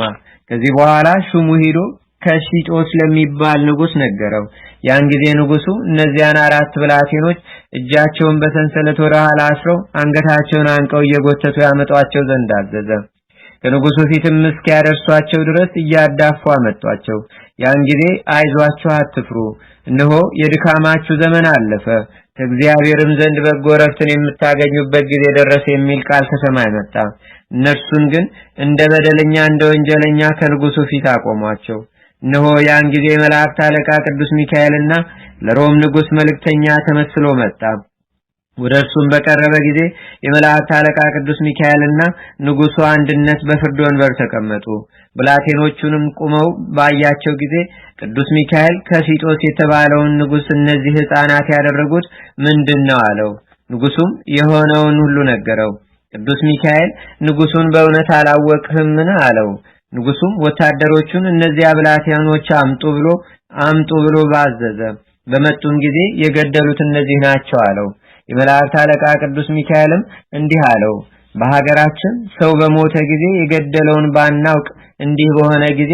ከዚህ በኋላ ሹሙ ሄዶ ከሲጦስ ለሚባል ንጉስ ነገረው። ያን ጊዜ ንጉሱ እነዚያን አራት ብላቴኖች እጃቸውን በሰንሰለት ወደ ኋላ አስረው አንገታቸውን አንቀው እየጎተቱ ያመጧቸው ዘንድ አዘዘ። ከንጉሱ ፊትም እስኪያደርሷቸው ድረስ እያዳፉ አመጧቸው። ያን ጊዜ አይዟችሁ፣ አትፍሩ፣ እነሆ የድካማችሁ ዘመን አለፈ፣ ከእግዚአብሔርም ዘንድ በጎ ረፍትን የምታገኙበት ጊዜ ደረሰ የሚል ቃል ከሰማይ መጣ። እነርሱን ግን እንደ በደለኛ እንደ ወንጀለኛ ከንጉሱ ፊት አቆሟቸው። እነሆ ያን ጊዜ መላእክት አለቃ ቅዱስ ሚካኤልና ለሮም ንጉስ መልእክተኛ ተመስሎ መጣ። ወደ እርሱም በቀረበ ጊዜ የመላእክት አለቃ ቅዱስ ሚካኤልና ንጉሱ አንድነት በፍርድ ወንበር ተቀመጡ። ብላቴኖቹንም ቆመው ባያቸው ጊዜ ቅዱስ ሚካኤል ከሲጦስ የተባለውን ንጉስ እነዚህ ሕፃናት ያደረጉት ምንድነው አለው። ንጉሱም የሆነውን ሁሉ ነገረው። ቅዱስ ሚካኤል ንጉሱን በእውነት አላወቅህምን አለው። ንጉሱም ወታደሮቹን እነዚያ ብላቴኖች አምጡ ብሎ ባዘዘ። በመጡም ጊዜ የገደሉት እነዚህ ናቸው አለው። የመላእክት አለቃ ቅዱስ ሚካኤልም እንዲህ አለው፣ በሀገራችን ሰው በሞተ ጊዜ የገደለውን ባናውቅ እንዲህ በሆነ ጊዜ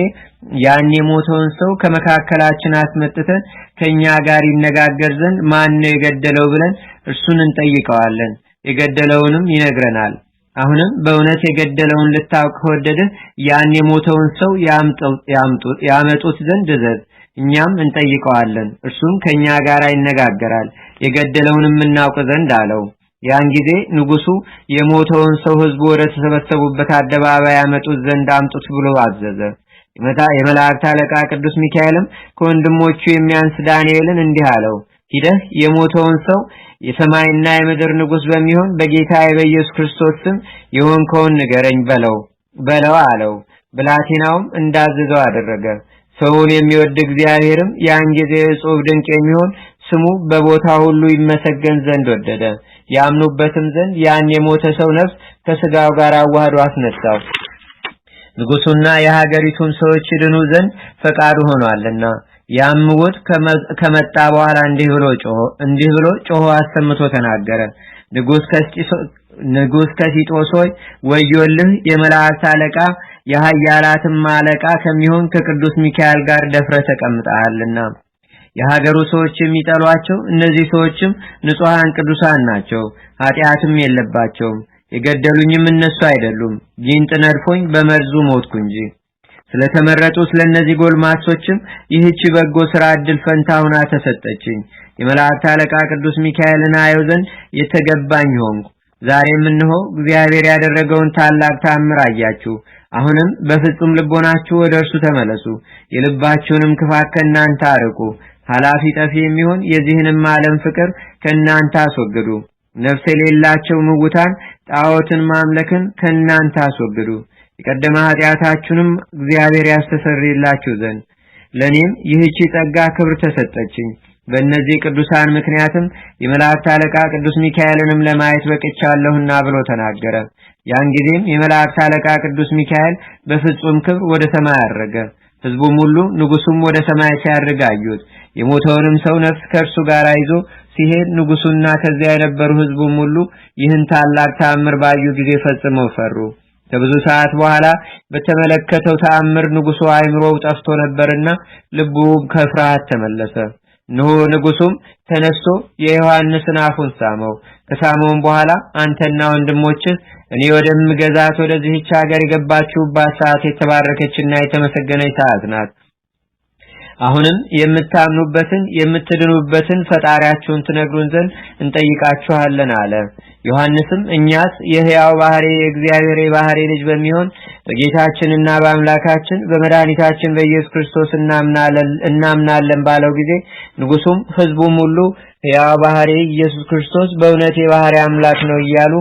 ያን የሞተውን ሰው ከመካከላችን አስመጥተን ከኛ ጋር ይነጋገር ዘንድ ማን ነው የገደለው ብለን እርሱን እንጠይቀዋለን፣ የገደለውንም ይነግረናል። አሁንም በእውነት የገደለውን ልታውቅ ከወደድህ ያን የሞተውን ሰው ያመጡት ዘንድ እዘዝ፣ እኛም እንጠይቀዋለን፣ እርሱም ከኛ ጋር ይነጋገራል፣ የገደለውንም እናውቅ ዘንድ አለው። ያን ጊዜ ንጉሱ የሞተውን ሰው ህዝቡ ወደ ተሰበሰቡበት አደባባይ ያመጡት ዘንድ አምጡት ብሎ አዘዘ። የመላእክት አለቃ ቅዱስ ሚካኤልም ከወንድሞቹ የሚያንስ ዳንኤልን እንዲህ አለው፣ ሂደህ የሞተውን ሰው የሰማይና የምድር ንጉስ በሚሆን በጌታ በኢየሱስ ክርስቶስ ስም የሆንከውን ንገረኝ በለው አለው። ብላቴናውም እንዳዘዘው አደረገ። ሰውን የሚወድ እግዚአብሔርም ያን ጊዜ እጹብ ድንቅ የሚሆን ስሙ በቦታ ሁሉ ይመሰገን ዘንድ ወደደ። ያምኑበትም ዘንድ ያን የሞተ ሰው ነፍስ ከስጋው ጋር አዋህዶ አስነሳው። ንጉሱና የሀገሪቱን ሰዎች ይድኑ ዘንድ ፈቃዱ ሆኗልና። ያም ውድ ከመጣ በኋላ እንዲህ ብሎ ጮሆ አሰምቶ ተናገረ። ንጉስ ከሲጦስ ሆይ ወዮልህ! የመላእክት አለቃ የኃያላትም አለቃ ከሚሆን ከቅዱስ ሚካኤል ጋር ደፍረህ ተቀምጠሃልና። የሀገሩ ሰዎች የሚጠሏቸው እነዚህ ሰዎችም ንጹሃን ቅዱሳን ናቸው፣ ኃጢአትም የለባቸውም። የገደሉኝም እነሱ አይደሉም፣ ጊንጥ ነድፎኝ በመርዙ ሞትኩ እንጂ። ስለተመረጡ ስለነዚህ ጎልማሶችም ይህች በጎ ሥራ ዕድል ፈንታ ሆና ተሰጠችኝ። የመላእክት አለቃ ቅዱስ ሚካኤልን አየው ዘንድ የተገባኝ ሆንኩ። ዛሬም እነሆ እግዚአብሔር ያደረገውን ታላቅ ተአምር አያችሁ። አሁንም በፍጹም ልቦናችሁ ወደ እርሱ ተመለሱ፣ የልባችሁንም ክፋት ከእናንተ አርቁ። ኃላፊ ጠፊ የሚሆን የዚህንም ዓለም ፍቅር ከእናንተ አስወግዱ። ነፍስ የሌላቸው ምውታን ጣዖትን ማምለክን ከእናንተ አስወግዱ። የቀደመ ኃጢአታችሁንም እግዚአብሔር ያስተሰርይላችሁ ዘንድ ለኔም ይህች ጸጋ ክብር ተሰጠችኝ። በእነዚህ ቅዱሳን ምክንያትም የመላእክት አለቃ ቅዱስ ሚካኤልንም ለማየት በቅቻለሁና ብሎ ተናገረ። ያን ጊዜም የመላእክት አለቃ ቅዱስ ሚካኤል በፍጹም ክብር ወደ ሰማይ አረገ። ሕዝቡም ሁሉ ንጉሱም ወደ ሰማይ ሲያርግ አዩት። የሞተውንም ሰው ነፍስ ከእርሱ ጋር ይዞ ሲሄድ ንጉሱና ከዚያ የነበሩ ሕዝቡም ሁሉ ይህን ታላቅ ተአምር ባዩ ጊዜ ፈጽመው ፈሩ። ከብዙ ሰዓት በኋላ በተመለከተው ተአምር ንጉሱ አእምሮው ጠፍቶ ነበርና ልቡ ከፍርሃት ተመለሰ። ንጉሱም ተነስቶ የዮሐንስን አፉን ሳመው። ከሳመውም በኋላ አንተና ወንድሞችህ እኔ ወደምገዛት ወደዚህች ሀገር የገባችሁባት ሰዓት የተባረከችና የተመሰገነች ሰዓት ናት። አሁንም የምታምኑበትን የምትድኑበትን ፈጣሪያችሁን ትነግሩን ዘንድ እንጠይቃችኋለን አለ። ዮሐንስም እኛስ የሕያው ባህሪ የእግዚአብሔር ባህሪ ልጅ በሚሆን በጌታችንና በአምላካችን በመድኃኒታችን በኢየሱስ ክርስቶስ እናምናለን ባለው ጊዜ ንጉሱም ሕዝቡም ሁሉ ሕያው ባህሪ ኢየሱስ ክርስቶስ በእውነት የባህሪ አምላክ ነው እያሉ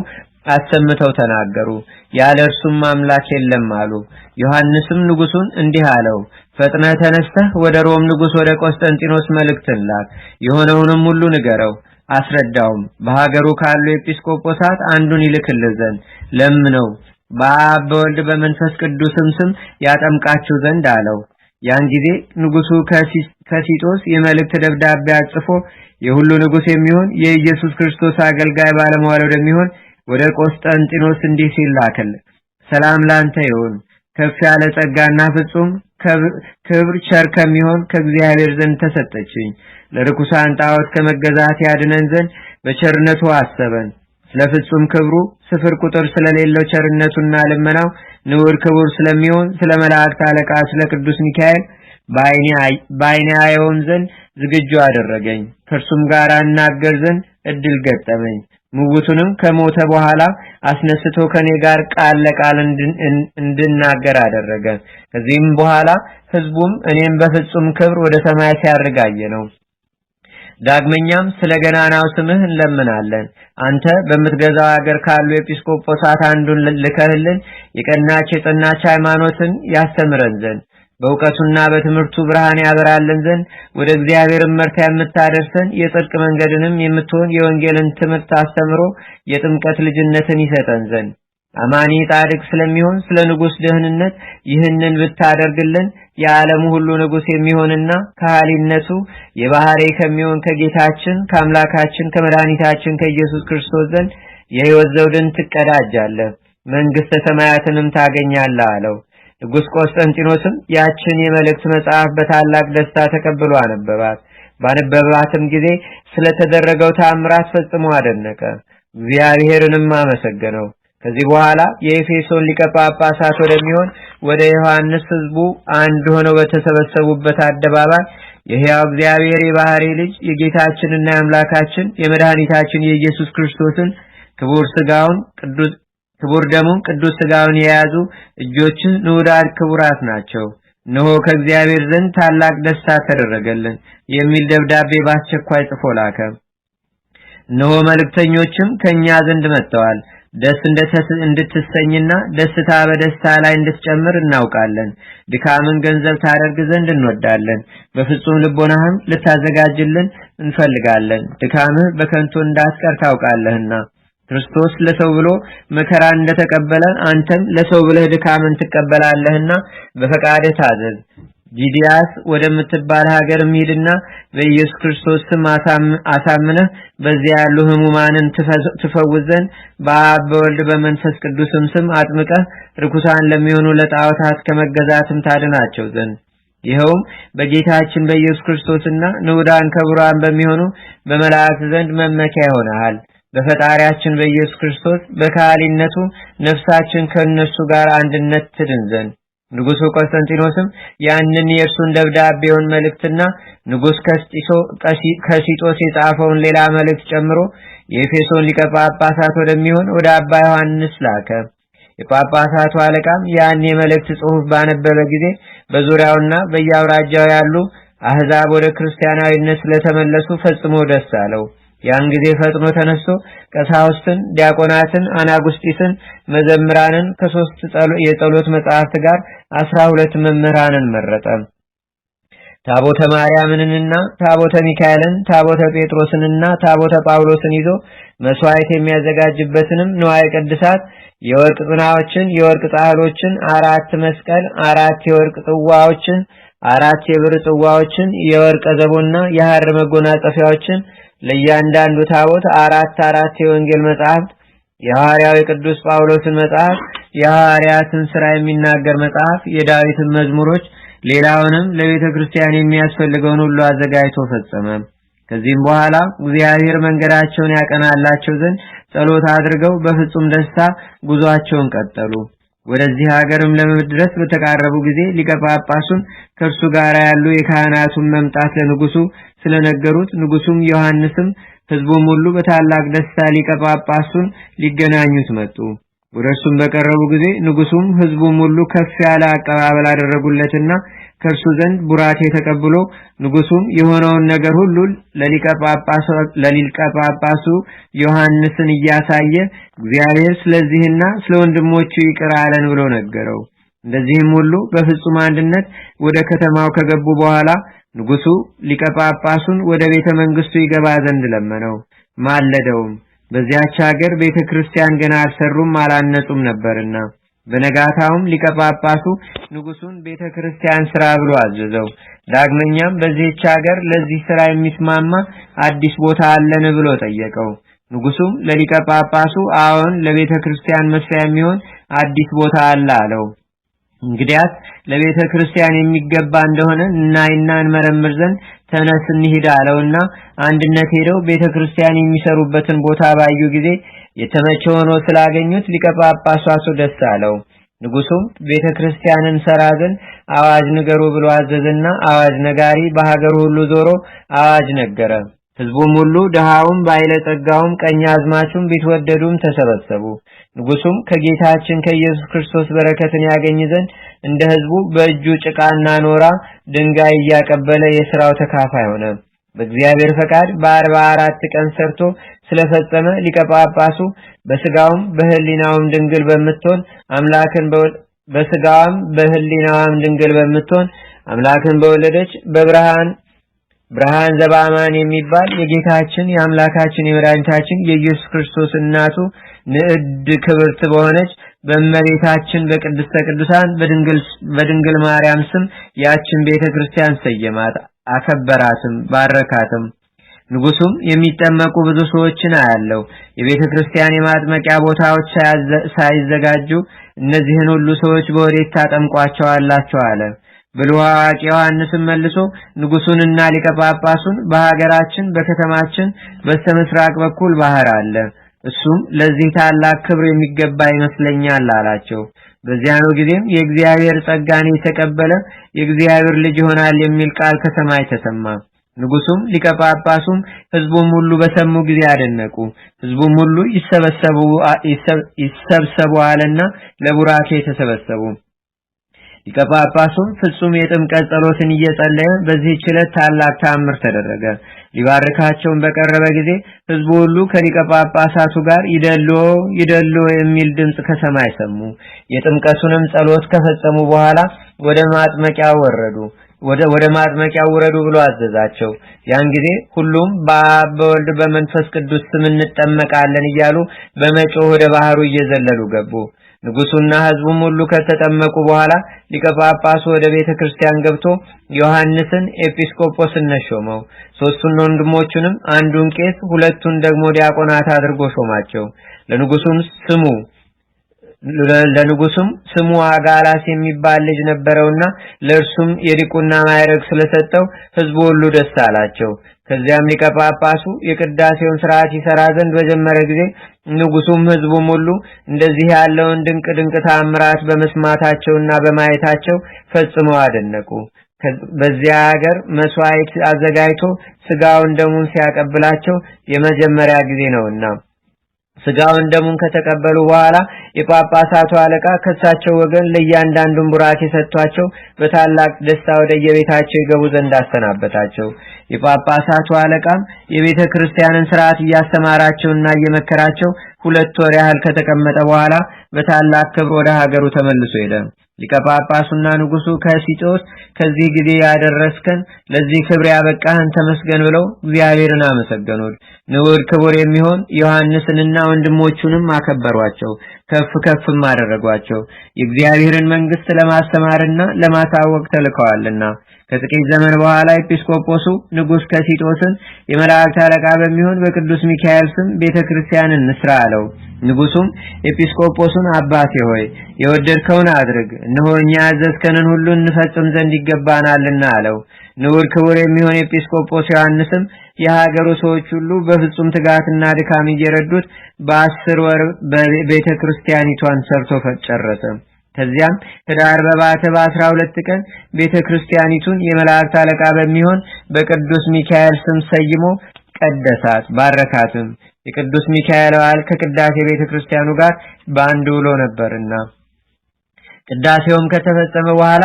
አሰምተው ተናገሩ። ያለ እርሱም አምላክ የለም አሉ። ዮሐንስም ንጉሱን እንዲህ አለው፣ ፈጥነህ ተነስተህ ወደ ሮም ንጉስ ወደ ቆስጠንጢኖስ መልእክትን ላክ። የሆነውንም ሁሉ ንገረው፣ አስረዳውም። በሀገሩ ካሉ ኤጲስቆጶሳት አንዱን ይልክልህ ዘንድ ለምነው፣ በአብ በወልድ በመንፈስ ቅዱስም ስም ያጠምቃችሁ ዘንድ አለው። ያን ጊዜ ንጉሱ ከሲጦስ የመልእክት ደብዳቤ አጽፎ የሁሉ ንጉስ የሚሆን የኢየሱስ ክርስቶስ አገልጋይ ባለሟል ወደሚሆን ወደ ቆስጠንጢኖስ እንዲህ ሲል ላከልህ። ሰላም ላንተ ይሁን። ከፍ ያለ ጸጋና ፍጹም ክብር ቸር ከሚሆን ከእግዚአብሔር ዘንድ ተሰጠችኝ። ለርኩሳን ጣዖት ከመገዛት ያድነን ዘንድ በቸርነቱ አሰበን። ስለ ፍጹም ክብሩ ስፍር ቁጥር ስለሌለው ቸርነቱና ልመናው ንዑድ ክቡር ስለሚሆን ስለ መላእክት አለቃ ስለ ቅዱስ ሚካኤል በዓይኔ አየውም ዘንድ ዝግጁ አደረገኝ። ከእርሱም ጋር እናገር ዘንድ እድል ገጠመኝ። ምውቱንም ከሞተ በኋላ አስነስቶ ከኔ ጋር ቃል ለቃል እንድናገር አደረገ። ከዚህም በኋላ ሕዝቡም እኔም በፍጹም ክብር ወደ ሰማይ ሲያርጋየ ነው። ዳግመኛም ስለ ገናናው ስምህ እንለምናለን። አንተ በምትገዛው ሀገር ካሉ ኤጲስቆጶሳት አንዱን ልከህልን የቀናች የጸናች ሃይማኖትን ያስተምረን ዘንድ በእውቀቱና በትምህርቱ ብርሃን ያበራልን ዘንድ ወደ እግዚአብሔር መርታ የምታደርሰን የጽድቅ መንገድንም የምትሆን የወንጌልን ትምህርት አስተምሮ የጥምቀት ልጅነትን ይሰጠን ዘንድ አማኒ ጻድቅ ስለሚሆን ስለ ንጉስ ደህንነት ይህንን ብታደርግልን የዓለም ሁሉ ንጉስ የሚሆንና ከሃሊነቱ የባህሪ ከሚሆን ከጌታችን ከአምላካችን ከመድኃኒታችን ከኢየሱስ ክርስቶስ ዘንድ የሕይወት ዘውድን ትቀዳጃለህ፣ መንግስተ ሰማያትንም ታገኛለህ አለው። ንጉስ ቆስጠንጢኖስም ያችን የመልእክት መጽሐፍ በታላቅ ደስታ ተቀብሎ አነበባት። ባነበባትም ጊዜ ስለተደረገው ተአምራት ፈጽሞ አደነቀ፣ እግዚአብሔርንም አመሰገነው። ከዚህ በኋላ የኤፌሶን ሊቀ ጳጳሳት ወደሚሆን ወደ ዮሐንስ ሕዝቡ አንድ ሆነው በተሰበሰቡበት አደባባይ የሕያው እግዚአብሔር የባህሪ ልጅ የጌታችንና የአምላካችን የመድኃኒታችን የኢየሱስ ክርስቶስን ክቡር ደሙን ቅዱስ ሥጋውን የያዙ እጆች ንዑዳን ክቡራት ናቸው። እነሆ ከእግዚአብሔር ዘንድ ታላቅ ደስታ ተደረገልን የሚል ደብዳቤ በአስቸኳይ ጽፎ ላከ። እነሆ መልእክተኞችም ከኛ ዘንድ መጥተዋል። ደስ እንድትሰኝና ደስታ በደስታ ላይ እንድትጨምር እናውቃለን። ድካምን ገንዘብ ታደርግ ዘንድ እንወዳለን። በፍጹም ልቦናህም ልታዘጋጅልን እንፈልጋለን። ድካምህ በከንቱ እንዳትቀር ታውቃለህና ክርስቶስ ለሰው ብሎ መከራን እንደተቀበለ አንተም ለሰው ብለህ ድካምን ትቀበላለህና በፈቃድህ ታዘዝ። ጂዲያስ ወደምትባል ሀገር ሄድና በኢየሱስ ክርስቶስ ስም አሳምነህ በዚያ ያሉ ሕሙማንን ትፈውስ ዘንድ በአብ በወልድ በመንፈስ ቅዱስም ስም አጥምቀህ ርኩሳን ለሚሆኑ ለጣዖታት ከመገዛትም ታድናቸው ዘንድ ይኸውም በጌታችን በኢየሱስ ክርስቶስና ንዑዳን ክቡራን በሚሆኑ በመላእክት ዘንድ መመኪያ ይሆናል። በፈጣሪያችን በኢየሱስ ክርስቶስ በካህሊነቱ ነፍሳችን ከነሱ ጋር አንድነት ትድን ዘንድ ንጉሡ ቆስጠንጢኖስም ያንን የእርሱን ደብዳቤውን መልእክትና ንጉሥ ከሲጦስ የጻፈውን ሌላ መልእክት ጨምሮ የኤፌሶን ሊቀ ጳጳሳት ወደሚሆን ወደ አባ ዮሐንስ ላከ። የጳጳሳቱ አለቃም ያን የመልእክት ጽሑፍ ባነበበ ጊዜ በዙሪያውና በየአውራጃው ያሉ አሕዛብ ወደ ክርስቲያናዊነት ስለተመለሱ ፈጽሞ ደስ አለው። ያን ጊዜ ፈጥኖ ተነስቶ ቀሳውስትን፣ ዲያቆናትን፣ አናጉስጢስን፣ መዘምራንን ከሶስት የጸሎት መጻሕፍት ጋር 12 መምህራንን መረጠ። ታቦተ ማርያምንና ታቦተ ሚካኤልን፣ ታቦተ ጴጥሮስንና ታቦተ ጳውሎስን ይዞ መስዋዕት የሚያዘጋጅበትንም ንዋየ ቅድሳት የወርቅ ጽናዎችን፣ የወርቅ ጻሕሎችን፣ 4 መስቀል፣ 4 የወርቅ ጽዋዎችን፣ 4 የብር ጽዋዎችን፣ የወርቅ ዘቦና የሐር መጎናጸፊያዎችን ለእያንዳንዱ ታቦት 4 የወንጌል መጽሐፍት፣ የሐዋርያው ቅዱስ ጳውሎስን መጽሐፍ፣ የሐዋርያትን ሥራ የሚናገር መጽሐፍ፣ የዳዊትን መዝሙሮች፣ ሌላውንም ለቤተ ክርስቲያን የሚያስፈልገውን ሁሉ አዘጋጅቶ ፈጸመ። ከዚህም በኋላ እግዚአብሔር መንገዳቸውን ያቀናላቸው ዘንድ ጸሎት አድርገው በፍጹም ደስታ ጉዟቸውን ቀጠሉ። ወደዚህ ሀገርም ለመድረስ በተቃረቡ ጊዜ ሊቀ ጳጳሱን ከእርሱ ጋር ያሉ የካህናቱን መምጣት ለንጉሡ ስለነገሩት ንጉሡም ዮሐንስም ሕዝቡም ሁሉ በታላቅ ደስታ ሊቀ ጳጳሱን ሊገናኙት መጡ። ወደ እርሱም በቀረቡ ጊዜ ንጉሡም ሕዝቡም ሁሉ ከፍ ያለ አቀባበል አደረጉለትና ከእርሱ ዘንድ ቡራኬ ተቀብሎ ንጉሡም የሆነውን ነገር ሁሉ ለሊቀ ጳጳሱ ዮሐንስን እያሳየ እግዚአብሔር ስለዚህና ስለ ወንድሞቹ ይቅር አለን ብሎ ነገረው። እንደዚህም ሁሉ በፍጹም አንድነት ወደ ከተማው ከገቡ በኋላ ንጉሡ ሊቀ ጳጳሱን ወደ ቤተ መንግስቱ ይገባ ዘንድ ለመነው፣ ማለደውም። በዚያች ሀገር ቤተ ክርስቲያን ገና አልሰሩም አላነጹም ነበርና። በነጋታውም ሊቀ ጳጳሱ ንጉሡን ቤተ ክርስቲያን ስራ ብሎ አዘዘው። ዳግመኛም በዚህች ሀገር ለዚህ ስራ የሚስማማ አዲስ ቦታ አለን ብሎ ጠየቀው። ንጉሡም ለሊቀ ጳጳሱ አዎን፣ ለቤተ ክርስቲያን መስሪያ የሚሆን አዲስ ቦታ አለ አለው። እንግዲያስ ለቤተ ክርስቲያን የሚገባ እንደሆነ እናይና እንመረምር ዘንድ ተነስ እንሂድ አለውና አንድነት ሄደው ቤተ ክርስቲያን የሚሰሩበትን ቦታ ባዩ ጊዜ የተመቸ ሆኖ ስላገኙት ሊቀ ጳጳሱ ደስ አለው። ንጉሡም ቤተ ክርስቲያንን ሰራ ዘንድ አዋጅ ንገሩ ብሎ አዘዘና አዋጅ ነጋሪ በሀገሩ ሁሉ ዞሮ አዋጅ ነገረ። ሕዝቡም ሁሉ ድሃውም ባለጸጋውም ቀኛዝማቹም ቢትወደዱም ተሰበሰቡ። ንጉሡም ከጌታችን ከኢየሱስ ክርስቶስ በረከትን ያገኝ ዘንድ እንደ ሕዝቡ በእጁ ጭቃና ኖራ ድንጋይ እያቀበለ የሥራው ተካፋይ ሆነ። በእግዚአብሔር ፈቃድ በ44 ቀን ሰርቶ ስለፈጸመ ሊቀ ጳጳሱ በስጋውም በህሊናውም ድንግል በመትሆን አምላክን በወለደች ብርሃን ዘባማን የሚባል የጌታችን የአምላካችን የመድኃኒታችን የኢየሱስ ክርስቶስ እናቱ ንዕድ ክብርት በሆነች በእመቤታችን በቅድስተ ቅዱሳን በድንግል ማርያም ስም ያችን ቤተ ክርስቲያን ሰየማት፣ አከበራትም፣ ባረካትም። ንጉሡም የሚጠመቁ ብዙ ሰዎችን አያለው። የቤተ ክርስቲያን የማጥመቂያ ቦታዎች ሳይዘጋጁ እነዚህን ሁሉ ሰዎች በወዴት ታጠምቋቸዋላችሁ አለ። ብልህ አዋቂ ዮሐንስም መልሶ ንጉሡንና ሊቀ ጳጳሱን በሀገራችን በከተማችን በስተምስራቅ በኩል ባህር አለ፣ እሱም ለዚህ ታላቅ ክብር የሚገባ ይመስለኛል አላቸው። በዚያኑ ጊዜም የእግዚአብሔር ጸጋን የተቀበለ የእግዚአብሔር ልጅ ይሆናል የሚል ቃል ከሰማይ ተሰማ። ንጉሱም ሊቀ ጳጳሱም ሕዝቡም ሁሉ በሰሙ ጊዜ አደነቁ። ሕዝቡም ሁሉ ይሰብሰቡ አለና ለቡራኬ ተሰበሰቡ። ሊቀ ጳጳሱም ፍጹም የጥምቀት ጸሎትን እየጸለየ በዚህ ዕለት ታላቅ ተአምር ተደረገ። ሊባርካቸውም በቀረበ ጊዜ ሕዝቡ ሁሉ ከሊቀ ጳጳሳቱ ጋር ይደሎ የሚል ድምጽ ከሰማይ ሰሙ። የጥምቀቱንም ጸሎት ከፈጸሙ በኋላ ወደ ማጥመቂያው ውረዱ ብሎ አዘዛቸው። ያን ጊዜ ሁሉም በአብ በወልድ በመንፈስ ቅዱስ ስም እንጠመቃለን እያሉ በመጮህ ወደ ባህሩ እየዘለሉ ገቡ። ንጉሱና ሕዝቡም ሁሉ ከተጠመቁ በኋላ ሊቀ ጳጳሱ ወደ ቤተክርስቲያን ገብቶ ዮሐንስን ኤጲስቆጶስነት ሾመው። ሶስቱን ወንድሞቹንም አንዱን ቄስ ሁለቱን ደግሞ ዲያቆናት አድርጎ ሾማቸው። ለንጉሱም ስሙ አጋላስ የሚባል ልጅ ነበረውና ለእርሱም የዲቁና ማዕረግ ስለሰጠው ሕዝቡ ሁሉ ደስ አላቸው። ከዚያም ሊቀ ጳጳሱ የቅዳሴውን ሥርዓት ይሰራ ዘንድ በጀመረ ጊዜ ንጉሱም ሕዝቡም ሁሉ እንደዚህ ያለውን ድንቅ ተአምራት በመስማታቸውና በማየታቸው ፈጽመው አደነቁ። በዚያ ሀገር መስዋዕት አዘጋጅቶ ስጋውን ደሙን ሲያቀብላቸው የመጀመሪያ ጊዜ ነውና ስጋውን ደሙን ከተቀበሉ በኋላ የጳጳሳቱ አለቃ ከሳቸው ወገን ለእያንዳንዱን ቡራኬ ሰጥቷቸው በታላቅ ደስታ ወደ የቤታቸው ይገቡ ዘንድ አሰናበታቸው። የጳጳሳቱ አለቃም የቤተ ክርስቲያንን ሥርዓት እያስተማራቸውና እየመከራቸው 2 ወር ያህል ከተቀመጠ በኋላ በታላቅ ክብር ወደ ሀገሩ ተመልሶ ሄደ። ሊቀ ጳጳሱና ንጉሱ ከሲጦስ ከዚህ ጊዜ ያደረስከን ለዚህ ክብር ያበቃህን ተመስገን ብለው እግዚአብሔርን አመሰገኑት። ንዑድ ክቡር የሚሆን ዮሐንስንና ወንድሞቹንም አከበሯቸው፣ ከፍም አደረጓቸው። የእግዚአብሔርን መንግስት ለማስተማርና ለማሳወቅ ተልከዋልና። ከጥቂት ዘመን በኋላ ኤጲስቆጶሱ ንጉስ ከሲጦስን የመላእክት አለቃ በሚሆን በቅዱስ ሚካኤል ስም ቤተክርስቲያንን እንስራ አለው። ንጉሱም ኤጲስቆጶሱን አባቴ ሆይ የወደድከውን አድርግ፣ እነሆ እኛ ያዘዝከንን ሁሉ እንፈጽም ዘንድ ይገባናልና አለው። ንዑድ ክቡር የሚሆን ኤጲስቆጶስ ዮሐንስም የሀገሩ ሰዎች ሁሉ በፍጹም ትጋትና ድካም እየረዱት በ10 ወር ቤተክርስቲያኒቷን ሰርቶ ጨረሰ። ከዚያም ህዳር በባተ በ12 ቀን ቤተክርስቲያኒቱን የመላእክት አለቃ በሚሆን በቅዱስ ሚካኤል ስም ሰይሞ ቀደሳት፣ ባረካትም። የቅዱስ ሚካኤል በዓል ከቅዳሴ ቤተክርስቲያኑ ጋር በአንድ ውሎ ነበርና። ቅዳሴውም ከተፈጸመ በኋላ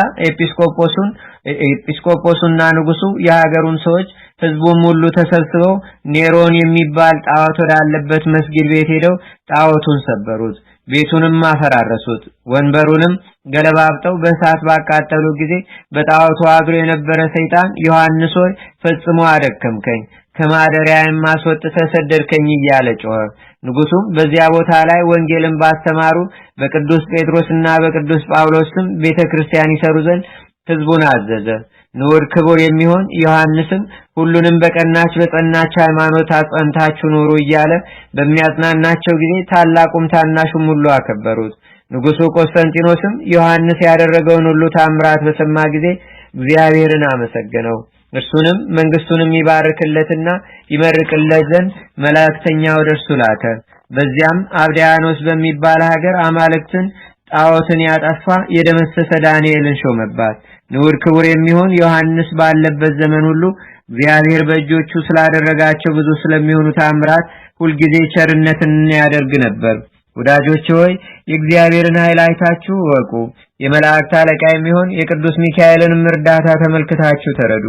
ኤጲስቆጶሱና ንጉሱ የሀገሩን ሰዎች ሕዝቡም ሁሉ ተሰብስበው ኔሮን የሚባል ጣዖት ወዳለበት መስጊድ ቤት ሄደው ጣዖቱን ሰበሩት፣ ቤቱንም አፈራረሱት። ወንበሩንም ገለባብጠው በእሳት ባቃጠሉ ጊዜ በጣዖቱ አድሮ የነበረ ሰይጣን ዮሐንስ ሆይ ፈጽሞ አደከምከኝ፣ ከማደሪያዬም አስወጥተህ ሰደድከኝ እያለ ጮኸ። ንጉሱም በዚያ ቦታ ላይ ወንጌልን ባስተማሩ በቅዱስ ጴጥሮስና በቅዱስ ጳውሎስ ስም ቤተክርስቲያን ይሰሩ ዘንድ ሕዝቡን አዘዘ። ንዑድ ክቡር የሚሆን ዮሐንስም ሁሉንም በቀናች በጸናች ሃይማኖት አጽንታችሁ ኑሩ እያለ በሚያጽናናቸው ጊዜ ታላቁም ታናሹም ሁሉ አከበሩት። ንጉሱ ቆስጠንጢኖስም ዮሐንስ ያደረገውን ሁሉ ታምራት በሰማ ጊዜ እግዚአብሔርን አመሰገነው። እርሱንም መንግስቱንም ይባርክለትና ይመርቅለት ዘንድ መላእክተኛ ወደ እርሱ ላከ። በዚያም አብዳያኖስ በሚባል ሀገር አማልክትን ጣዖትን ያጠፋ የደመሰሰ ዳንኤልን ሾመባት። ንዑድ ክቡር የሚሆን ዮሐንስ ባለበት ዘመን ሁሉ እግዚአብሔር በእጆቹ ስላደረጋቸው ብዙ ስለሚሆኑ ታምራት ሁልጊዜ ቸርነትን ያደርግ ነበር። ወዳጆች ሆይ የእግዚአብሔርን ኃይል አይታችሁ ወቁ። የመላእክት አለቃ የሚሆን የቅዱስ ሚካኤልን እርዳታ ተመልክታችሁ ተረዱ።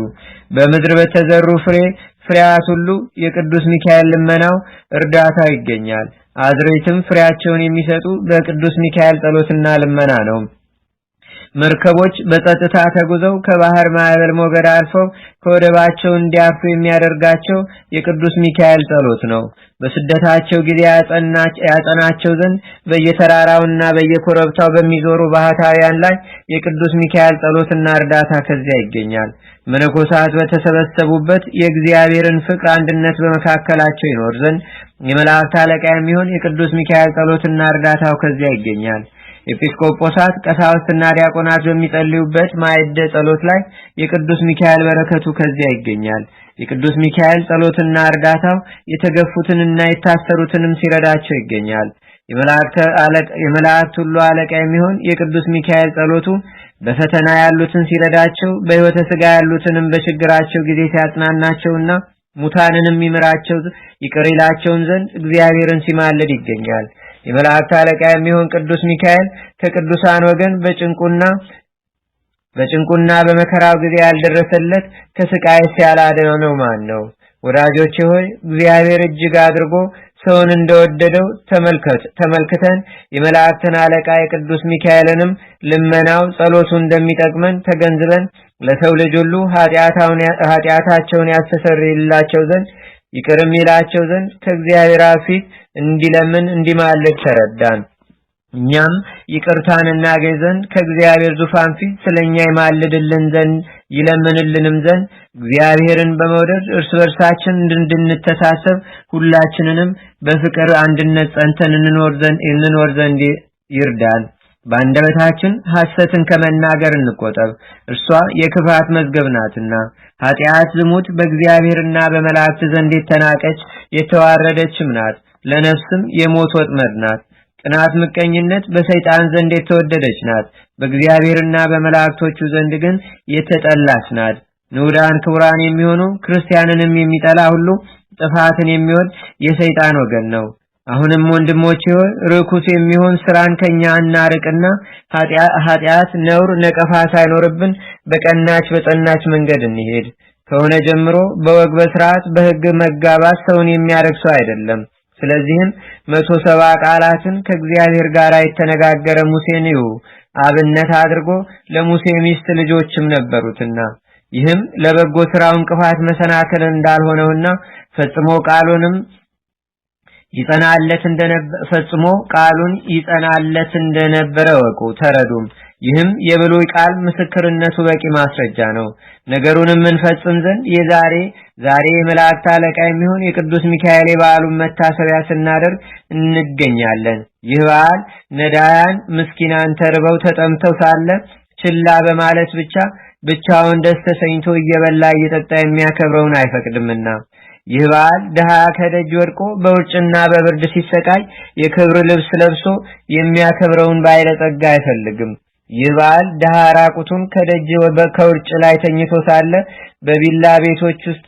በምድር በተዘሩ ፍሬያት ሁሉ የቅዱስ ሚካኤል ልመናው እርዳታው ይገኛል። አዝርዕትም ፍሬያቸውን የሚሰጡ በቅዱስ ሚካኤል ጸሎትና ልመና ነው። መርከቦች በጸጥታ ተጉዘው ከባህር ማዕበል ሞገድ አልፈው ከወደባቸው እንዲያርፉ የሚያደርጋቸው የቅዱስ ሚካኤል ጸሎት ነው። በስደታቸው ጊዜ ያጸናቸው ዘንድ በየተራራውና በየኮረብታው በሚዞሩ ባህታውያን ላይ የቅዱስ ሚካኤል ጸሎትና እርዳታ ከዚያ ይገኛል። መነኮሳት በተሰበሰቡበት የእግዚአብሔርን ፍቅር አንድነት በመካከላቸው ይኖር ዘንድ የመላእክት አለቃ የሚሆን የቅዱስ ሚካኤል ጸሎትና እርዳታው ከዚያ ይገኛል። ኤጲስቆጶሳት ቀሳውስትና ዲያቆናት በሚጸልዩበት ማዕደ ጸሎት ላይ የቅዱስ ሚካኤል በረከቱ ከዚያ ይገኛል። የቅዱስ ሚካኤል ጸሎትና እርዳታው የተገፉትንና የታሰሩትንም ሲረዳቸው ይገኛል። የመላእክት ሁሉ አለቃ የሚሆን የቅዱስ ሚካኤል ጸሎቱ በፈተና ያሉትን ሲረዳቸው በሕይወተ ሥጋ ያሉትንም በችግራቸው ጊዜ ሲያጽናናቸውና ሙታንንም ይቅር ይላቸው ዘንድ እግዚአብሔርን ሲማልድ ይገኛል። የመላእክት አለቃ የሚሆን ቅዱስ ሚካኤል ከቅዱሳን ወገን በጭንቁና በመከራው ጊዜ ያልደረሰለት ከስቃይስ ያላዳነው ማን ነው? ወዳጆቼ ሆይ እግዚአብሔር እጅግ አድርጎ ሰውን እንደወደደው ተመልክተን የመላእክትን አለቃ የቅዱስ ሚካኤልንም ልመናው ጸሎቱ እንደሚጠቅመን ተገንዝበን ለሰው ልጅ ሁሉ ኃጢአታቸውን ያስተሰርይላቸው ዘንድ ይቅርም ይላቸው ዘንድ ከእግዚአብሔር ፊት እንዲለምን እንዲማልድ ተረዳን። እኛም ይቅርታን እናገኝ ዘንድ ከእግዚአብሔር ዙፋን ፊት ስለኛ ይማልድልን ዘንድ ይለምንልንም ዘንድ እግዚአብሔርን በመውደድ እርስ በርሳችን እንድንተሳሰብ ሁላችንንም በፍቅር አንድነት ጸንተን እንኖር ዘንድ ይርዳን። በአንደበታችን ሐሰትን ከመናገር እንቆጠብ፣ እርሷ የክፋት መዝገብ ናትና። ኃጢአት፣ ዝሙት በእግዚአብሔርና በመላእክት ዘንድ የተናቀች የተዋረደችም ናት፣ ለነፍስም የሞት ወጥመድ ናት። ቅናት፣ ምቀኝነት በሰይጣን ዘንድ የተወደደች ናት፣ በእግዚአብሔርና በመላእክቶቹ ዘንድ ግን የተጠላች ናት። ንዑዳን ክቡራን የሚሆኑ ክርስቲያንንም የሚጠላ ሁሉ ጥፋትን የሚወድ የሰይጣን ወገን ነው። አሁንም ወንድሞቼ ሆይ ርኩስ የሚሆን ስራን ከኛ እናርቅና ኃጢአት፣ ነውር፣ ነቀፋ ሳይኖርብን በቀናች በጸናች መንገድ እንሄድ። ከሆነ ጀምሮ በወግ በስርዓት በሕግ መጋባት ሰውን የሚያረክሰው አይደለም። ስለዚህም 170 ቃላትን ከእግዚአብሔር ጋር የተነጋገረ ሙሴን አብነት አድርጎ ለሙሴ ሚስት ልጆችም ነበሩትና ይህም ለበጎ ስራው እንቅፋት መሰናከል እንዳልሆነውና ፈጽሞ ቃሉን ይጸናለት እንደነበረ ወቁ ተረዱም። ይህም የብሉይ ቃል ምስክርነቱ በቂ ማስረጃ ነው። ነገሩንም እንፈጽም ዘንድ ዛሬ የመላእክት አለቃ የሚሆን የቅዱስ ሚካኤል የበዓሉን መታሰቢያ ስናደርግ እንገኛለን። ይህ በዓል ነዳያን ምስኪናን ተርበው ተጠምተው ሳለ ችላ በማለት ብቻውን ደስ ተሰኝቶ እየበላ እየጠጣ የሚያከብረውን አይፈቅድምና ይህ በዓል ድሃ ከደጅ ወድቆ በውርጭና በብርድ ሲሰቃይ የክብር ልብስ ለብሶ የሚያከብረውን ባለጸጋ አይፈልግም። ይህ በዓል ድሃ ራቁቱን ከደጅ ከውርጭ ላይ ተኝቶ ሳለ በቪላ ቤቶች ውስጥ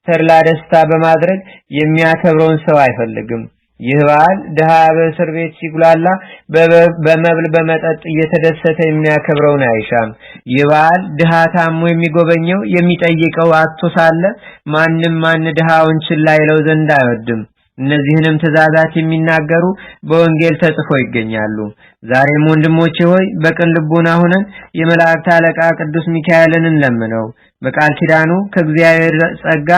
ተድላ ደስታ በማድረግ የሚያከብረውን ሰው አይፈልግም። ይህ በዓል ድሃ በእስር ቤት ሲጉላላ በመብል በመጠጥ እየተደሰተ የሚያከብረውን አይሻም። ይህ በዓል ድሃ ታሞ የሚጎበኘው የሚጠይቀው አጥቶ ሳለ ማን ድሃውን ችላ ይለው ዘንድ አይወድም። እነዚህንም ትእዛዛት የሚናገሩ በወንጌል ተጽፎ ይገኛሉ። ዛሬም ወንድሞቼ ሆይ በቅን ልቡና ሆነን የመላእክት አለቃ ቅዱስ ሚካኤልን እንለምነው። በቃል ኪዳኑ ከእግዚአብሔር ጸጋ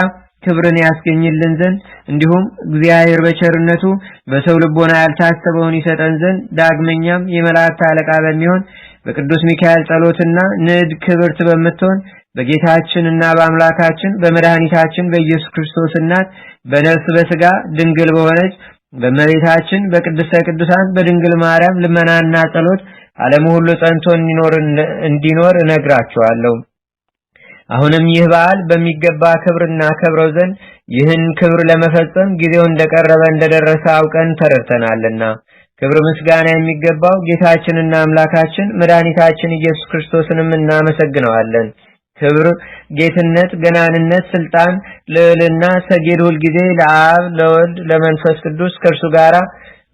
ክብርን ያስገኝልን ዘንድ እንዲሁም እግዚአብሔር በቸርነቱ በሰው ልቦና ያልታሰበውን ይሰጠን ዘንድ ዳግመኛም የመላእክት አለቃ በሚሆን በቅዱስ ሚካኤል ጸሎትና ንድ ክብርት በምትሆን በጌታችንና በአምላካችን በመድኃኒታችን በኢየሱስ ክርስቶስ እናት በነፍስ በስጋ ድንግል በሆነች በእመቤታችን በቅድስተ ቅዱሳን በድንግል ማርያም ልመናና ጸሎት ዓለሙ ሁሉ ጸንቶ እንዲኖር እነግራችኋለሁ። አሁንም ይህ በዓል በሚገባ ክብርና ከብረው ዘንድ ይህን ክብር ለመፈጸም ጊዜው እንደደረሰ አውቀን ተረድተናልና ክብር ምስጋና የሚገባው ጌታችንና አምላካችን መድኃኒታችን ኢየሱስ ክርስቶስንም እናመሰግነዋለን። ክብር፣ ጌትነት፣ ገናንነት፣ ስልጣን፣ ልዕልና፣ ሰጌድ ሁል ጊዜ ለአብ ለወልድ ለመንፈስ ቅዱስ ከእርሱ ጋራ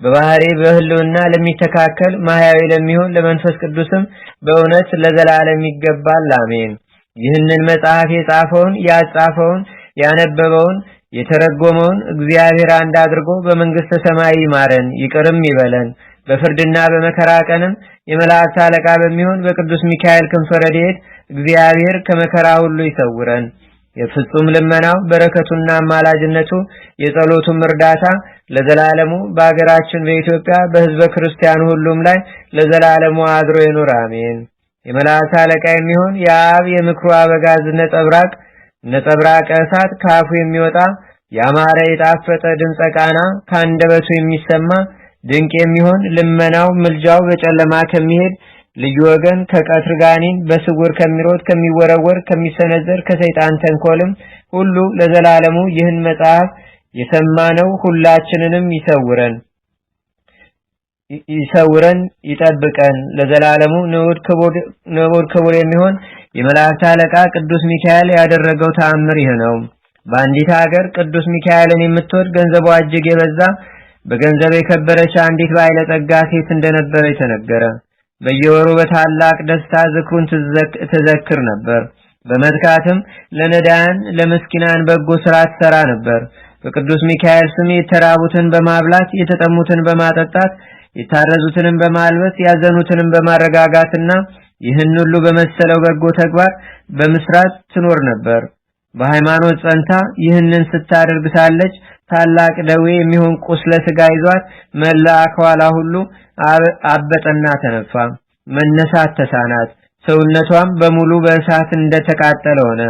በባህሪ በህልውና ለሚተካከል ማህያዊ ለሚሆን ለመንፈስ ቅዱስም በእውነት ለዘላለም ይገባል። አሜን። ይህንን መጽሐፍ የጻፈውን ያጻፈውን ያነበበውን የተረጎመውን እግዚአብሔር አንድ አድርጎ በመንግስተ ሰማይ ይማረን ይቅርም ይበለን። በፍርድና በመከራ ቀንም የመላእክት አለቃ በሚሆን በቅዱስ ሚካኤል ክንፈ ረድኤት እግዚአብሔር ከመከራ ሁሉ ይሰውረን። የፍጹም ልመናው በረከቱና አማላጅነቱ የጸሎቱም እርዳታ ለዘላለሙ በአገራችን በኢትዮጵያ በሕዝበ ክርስቲያኑ ሁሉም ላይ ለዘላለሙ አድሮ ይኑር። አሜን። የመላእክት አለቃ የሚሆን የአብ የምክሩ አበጋዝ ነጸብራቀ እሳት ከአፉ የሚወጣ ያማረ የጣፈጠ ድምፀ ቃና ከአንደበቱ የሚሰማ ድንቅ የሚሆን ልመናው ምልጃው በጨለማ ከሚሄድ ልዩ ወገን ከቀትር ጋኔን በስውር ከሚሮጥ ከሚወረወር ከሚሰነዘር ከሰይጣን ተንኮልም ሁሉ ለዘላለሙ ይህን መጽሐፍ የሰማነው ሁላችንንም ይሰውረን። ይሰውረን ይጠብቀን ለዘላለሙ። ንዑድ ክቡር የሚሆን የመላእክት አለቃ ቅዱስ ሚካኤል ያደረገው ተአምር ይህ ነው። በአንዲት ሀገር ቅዱስ ሚካኤልን የምትወድ ገንዘቧ እጅግ የበዛ በገንዘብ የከበረች አንዲት ባለጠጋ ሴት እንደነበረች ተነገረ። በየወሩ በታላቅ ደስታ ዝክሩን ትዘክር ነበር። በመትካትም ለነዳያን ለምስኪናን በጎ ስራ ትሰራ ነበር። በቅዱስ ሚካኤል ስም የተራቡትን በማብላት የተጠሙትን በማጠጣት የታረዙትንም በማልበስ ያዘኑትንም በማረጋጋትና ይህን ሁሉ በመሰለው በጎ ተግባር በመስራት ትኖር ነበር። በሃይማኖት ጸንታ ይህንን ስታደርግ ሳለች ታላቅ ደዌ የሚሆን ቁስለ ሥጋ ይዟት መላ አካሏ ሁሉ አበጠና ተነፋ። መነሳት ተሳናት። ሰውነቷም በሙሉ በእሳት እንደተቃጠለ ሆነ።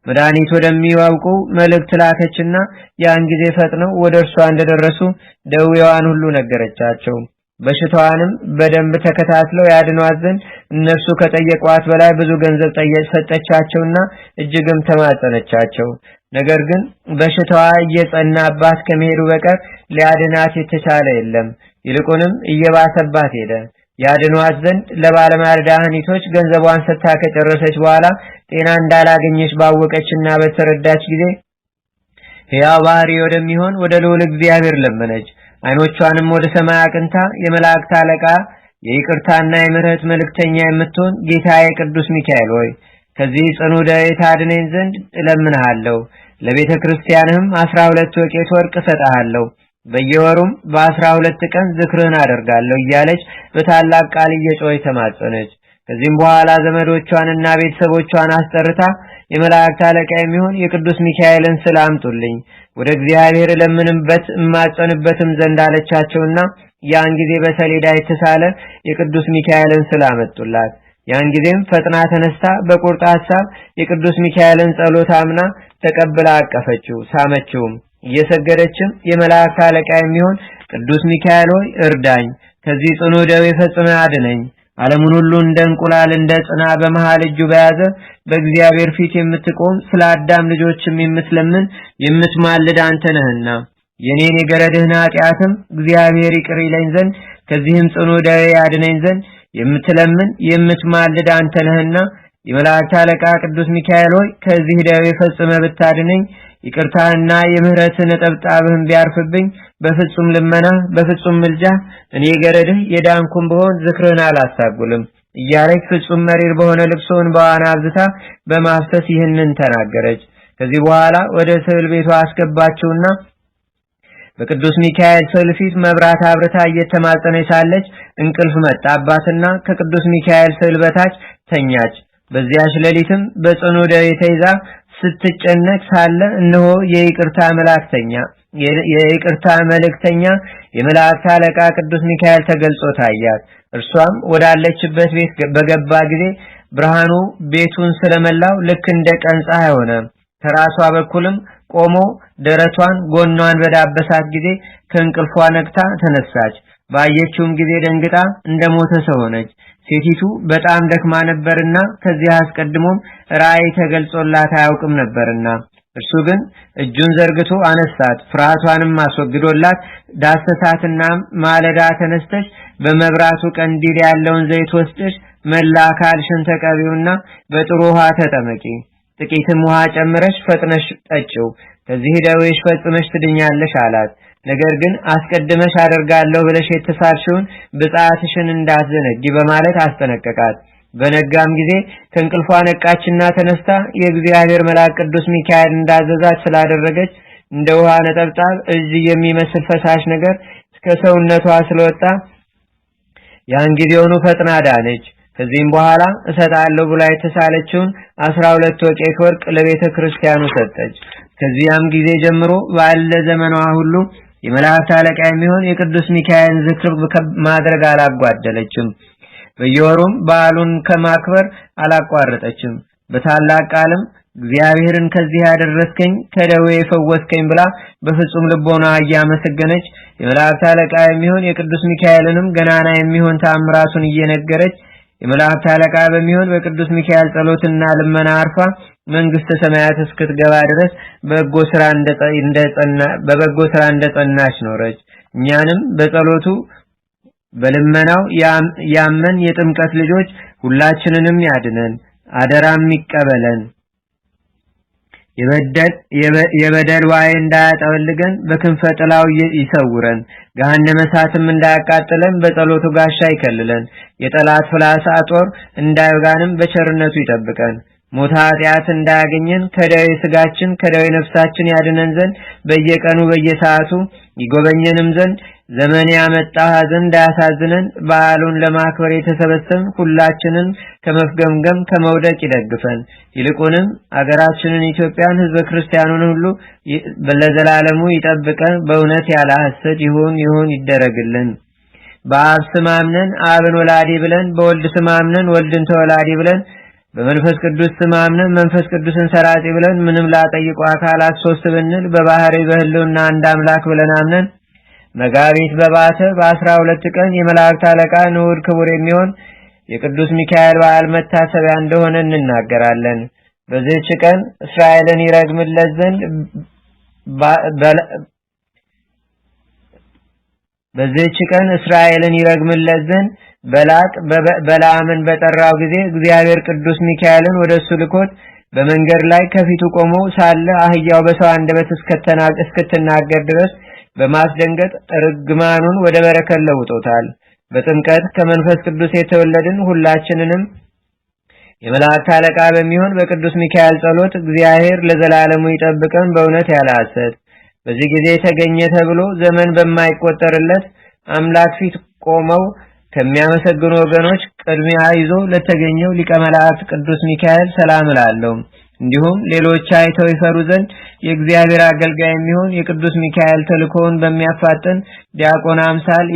መድኃኒት ወደሚያውቁ መልእክት ላከችና ያን ጊዜ ፈጥነው ወደ እርሷ እንደደረሱ ደዌዋን ሁሉ ነገረቻቸው። በሽታዋንም በደንብ ተከታትለው ያድኗት ዘንድ እነርሱ ከጠየቋት በላይ ብዙ ገንዘብ ሰጠቻቸውና እጅግም ተማጸነቻቸው። ነገር ግን በሽታዋ እየጸናባት ከመሄዱ በቀር ሊያድናት የተቻለ የለም። ይልቁንም እየባሰባት ሄደ። ያድኗት ዘንድ ለባለመድኃኒቶች ገንዘቧን ሰጥታ ከጨረሰች በኋላ ጤና እንዳላገኘች ባወቀችና በተረዳች ጊዜ ሕያው ባህሪ ወደሚሆን ወደ ልዑል እግዚአብሔር ለመነች። ዓይኖቿንም ወደ ሰማይ አቅንታ የመላእክት አለቃ የይቅርታና የምሕረት መልእክተኛ የምትሆን ጌታዬ ቅዱስ ሚካኤል ሆይ ከዚህ ጽኑ ደዌ ታድነኝ ዘንድ እለምንሃለሁ። ለቤተ ክርስቲያንህም 12 ወቄት ወርቅ እሰጥሃለሁ። በየወሩም በ12 ቀን ዝክርህን አደርጋለሁ እያለች በታላቅ ቃል እየጮኸች ተማጸነች። ከዚህም በኋላ ዘመዶቿንና ቤተሰቦቿን አስጠርታ የመላእክት አለቃ የሚሆን የቅዱስ ሚካኤልን ስዕል አምጡልኝ፣ ወደ እግዚአብሔር ለምንበት እማጸንበትም ዘንድ አለቻቸውና ያን ጊዜ በሰሌዳ የተሳለ የቅዱስ ሚካኤልን ስዕል አመጡላት። ያን ጊዜም ፈጥና ተነስታ በቁርጥ ሐሳብ የቅዱስ ሚካኤልን ጸሎት አምና ተቀብላ አቀፈችው፣ ሳመችውም። እየሰገደችም የመላእክት አለቃ የሚሆን ቅዱስ ሚካኤል ሆይ እርዳኝ፣ ከዚህ ጽኑ ደዌ ፈጽመህ አድነኝ። ዓለሙን ሁሉ እንደ እንቁላል እንደ ጽና በመሃል እጁ በያዘ በእግዚአብሔር ፊት የምትቆም ስለ አዳም ልጆችም የምትለምን የምትማልድ አንተ ነህና የኔን የገረድህን ኃጢአትም እግዚአብሔር ይቅር ይለኝ ዘንድ ከዚህም ጽኑ ደዌ ያድነኝ ዘንድ የምትለምን የምትማልድ አንተ ነህና የመላእክት አለቃ ቅዱስ ሚካኤል ሆይ ከዚህ ደዌ ፈጽመህ ብታድነኝ ይቅርታህና የምህረትህ ነጠብጣብህን ቢያርፍብኝ በፍጹም ልመና በፍጹም ምልጃ እኔ ገረድህ የዳንኩም ብሆን ዝክርህን አላሳጉልም እያለች ፍጹም መሪር በሆነ ልቅሶ እንባዋን አብዝታ በማፍሰስ ይህንን ተናገረች። ከዚህ በኋላ ወደ ስዕል ቤቷ አስገባችውና በቅዱስ ሚካኤል ስዕል ፊት መብራት አብርታ እየተማጸነች ሳለች እንቅልፍ መጣባትና ከቅዱስ ሚካኤል ስዕል በታች ተኛች። በዚያች ሌሊትም በጽኑ ደዌ ተይዛ ስትጨነቅ ሳለ እነሆ የይቅርታ መልእክተኛ የመላእክት አለቃ ቅዱስ ሚካኤል ተገልጾ ታያት። እርሷም ወዳለችበት ቤት በገባ ጊዜ ብርሃኑ ቤቱን ስለመላው ልክ እንደ ቀን ፀሐይ ሆነ። ከራሷ በኩልም ቆሞ ደረቷን ጎኗን በዳበሳት ጊዜ ከእንቅልፏ ነቅታ ተነሳች። ባየችውም ጊዜ ደንግጣ እንደሞተ ሰው ሆነች። ሴቲቱ በጣም ደክማ ነበርና ከዚህ አስቀድሞም ራእይ ተገልጾላት አያውቅም ነበርና እርሱ ግን እጁን ዘርግቶ አነሳት፣ ፍርሃቷንም አስወግዶላት ዳሰሳትና ማለዳ ተነስተሽ በመብራቱ ቀንዲል ያለውን ዘይት ወስደሽ መላ አካልሽን ተቀቢውና በጥሩ ውሃ ተጠመቂ፣ ጥቂትም ውሃ ጨምረሽ ፈጥነሽ ጠጪው፣ ከዚህ ደዌሽ ፈጽመሽ ትድኛለሽ አላት። ነገር ግን አስቀድመሽ አደርጋለሁ ብለሽ የተሳልሽውን ብጻትሽን እንዳትዘነጊ በማለት አስጠነቀቃት። በነጋም ጊዜ ከእንቅልፏ ነቃችና ተነስታ የእግዚአብሔር መልአክ ቅዱስ ሚካኤል እንዳዘዛት ስላደረገች እንደ ውሃ ነጠብጣብ እጅ የሚመስል ፈሳሽ ነገር ከሰውነቷ ስለወጣ ያን ጊዜውኑ ፈጥና ዳነች። ከዚህም በኋላ እሰጣለሁ ብላ የተሳለችውን 12 ወቄት ወርቅ ለቤተ ክርስቲያኑ ሰጠች። ከዚያም ጊዜ ጀምሮ ባለ ዘመኗ ሁሉ የመላእክት አለቃ የሚሆን የቅዱስ ሚካኤል ዝክር ማድረግ አላጓደለችም። በየወሩም በዓሉን ከማክበር አላቋረጠችም። በታላቅ ቃልም እግዚአብሔርን ከዚህ ያደረስከኝ ከደዌ የፈወስከኝ ብላ በፍጹም ልቦና እያመሰገነች የመላእክት አለቃ የሚሆን የቅዱስ ሚካኤልንም ገናና የሚሆን ተአምራቱን እየነገረች የመላእክት አለቃ በሚሆን በቅዱስ ሚካኤል ጸሎትና ልመና አርፋ መንግስተ ሰማያት እስክትገባ ድረስ በበጎ ስራ እንደጸናች ኖረች። እኛንም በልመናው ያመን የጥምቀት ልጆች ሁላችንንም ያድነን፣ አደራም ይቀበለን። የበደል ዋይ እንዳያጠወልገን በክንፈ ጥላው ይሰውረን። ገሃነመ እሳትም እንዳያቃጥለን በጸሎቱ ጋሻ ይከልለን። የጠላት ፍላጻ ጦር እንዳይወጋንም በቸርነቱ ይጠብቀን። ሞት ኃጢአት እንዳያገኘን ከደዌ ስጋችን ከደዌ ነፍሳችን ያድነን ዘንድ በየቀኑ በየሰዓቱ ይጎበኘንም ዘንድ ዘመን ያመጣ ሐዘን እንዳያሳዝነን በዓሉን ለማክበር የተሰበሰብን ሁላችንን ከመፍገምገም ከመውደቅ ይደግፈን። ይልቁንም አገራችንን ኢትዮጵያን ሕዝበ ክርስቲያኑን ሁሉ ለዘላለሙ ይጠብቀን። በእውነት ያለ ሐሰት ይሁን ይደረግልን። በአብ ስም አምነን አብን ወላዲ ብለን፣ በወልድ ስም አምነን ወልድን ተወላዲ ብለን፣ በመንፈስ ቅዱስ ስም አምነን መንፈስ ቅዱስን ሰራጺ ብለን ምንም ላጠይቁ አካላት ሶስት ብንል በባህሪ በህልውና አንድ አምላክ ብለን አምነን መጋቢት በባተ በ12 ቀን የመላእክት አለቃ ንዑድ ክቡር የሚሆን የቅዱስ ሚካኤል በዓል መታሰቢያ እንደሆነ እንናገራለን። በዚህች ቀን እስራኤልን ይረግምለት ዘንድ በላቅ በለዓምን በጠራው ጊዜ እግዚአብሔር ቅዱስ ሚካኤልን ወደሱ ልኮት በመንገድ ላይ ከፊቱ ቆሞ ሳለ አህያው በሰው አንደበት እስክትናገር ድረስ በማስደንገጥ ርግማኑን ወደ በረከት ለውጦታል። በጥምቀት ከመንፈስ ቅዱስ የተወለድን ሁላችንንም የመላእክት አለቃ በሚሆን በቅዱስ ሚካኤል ጸሎት እግዚአብሔር ለዘላለሙ ይጠብቀን በእውነት ያለ ሐሰት። በዚህ ጊዜ ተገኘ ተብሎ ዘመን በማይቆጠርለት አምላክ ፊት ቆመው ከሚያመሰግኑ ወገኖች ቅድሚያ ይዞ ለተገኘው ሊቀ መላእክት ቅዱስ ሚካኤል ሰላም እላለሁ። እንዲሁም ሌሎች አይተው ይፈሩ ዘንድ የእግዚአብሔር አገልጋይ የሚሆን የቅዱስ ሚካኤል ተልኮውን በሚያፋጥን ዲያቆን አምሳል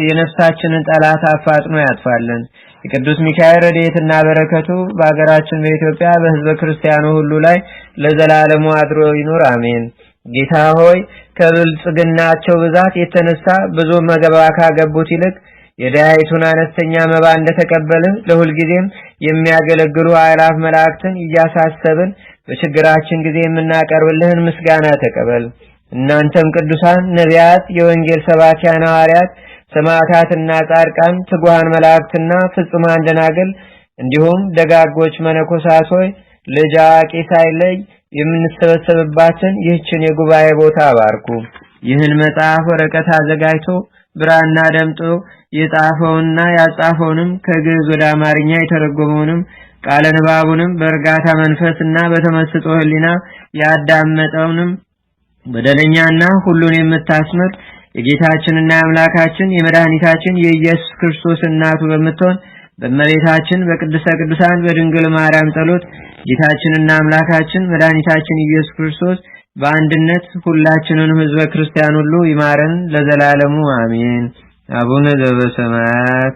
የነፍሳችንን ጠላት አፋጥኖ ያጥፋልን። የቅዱስ ሚካኤል ረድኤትና በረከቱ በአገራችን በኢትዮጵያ በሕዝበ ክርስቲያኑ ሁሉ ላይ ለዘላለሙ አድሮ ይኑር፣ አሜን። ጌታ ሆይ ከብልጽግናቸው ብዛት የተነሳ ብዙ መገባ ካገቡት ይልቅ የዳይቱን አነስተኛ መባ እንደተቀበልን ለሁልጊዜም የሚያገለግሉ አእላፍ መላእክትን እያሳሰብን በችግራችን ጊዜ የምናቀርብልህን ምስጋና ተቀበል። እናንተም ቅዱሳን ነቢያት፣ የወንጌል ሰባኪያን ሐዋርያት፣ ሰማዕታትና ጻድቃን፣ ትጉሃን መላእክትና ፍጹማን ደናግል እንዲሁም ደጋጎች መነኮሳት ሆይ ልጅ አዋቂ ሳይለይ የምንሰበሰብባትን ይህችን የጉባኤ ቦታ አባርኩ። ይህን መጽሐፍ ወረቀት አዘጋጅቶ ብራና ደምጦ የጻፈውንና ያጻፈውንም ከግዕዝ ወደ አማርኛ የተረጎመውንም ቃለ ንባቡንም በእርጋታ መንፈስና በተመስጦ ሕሊና ያዳመጠውንም በደለኛና ሁሉን የምታስምር የጌታችንና የአምላካችን የመድኃኒታችን የኢየሱስ ክርስቶስ እናቱ በምትሆን በእመቤታችን በቅድስተ ቅዱሳን በድንግል ማርያም ጸሎት ጌታችንና አምላካችን መድኃኒታችን ኢየሱስ ክርስቶስ በአንድነት ሁላችንን ሕዝበ ክርስቲያን ሁሉ ይማረን ለዘላለሙ አሜን። አቡነ ዘበሰማያት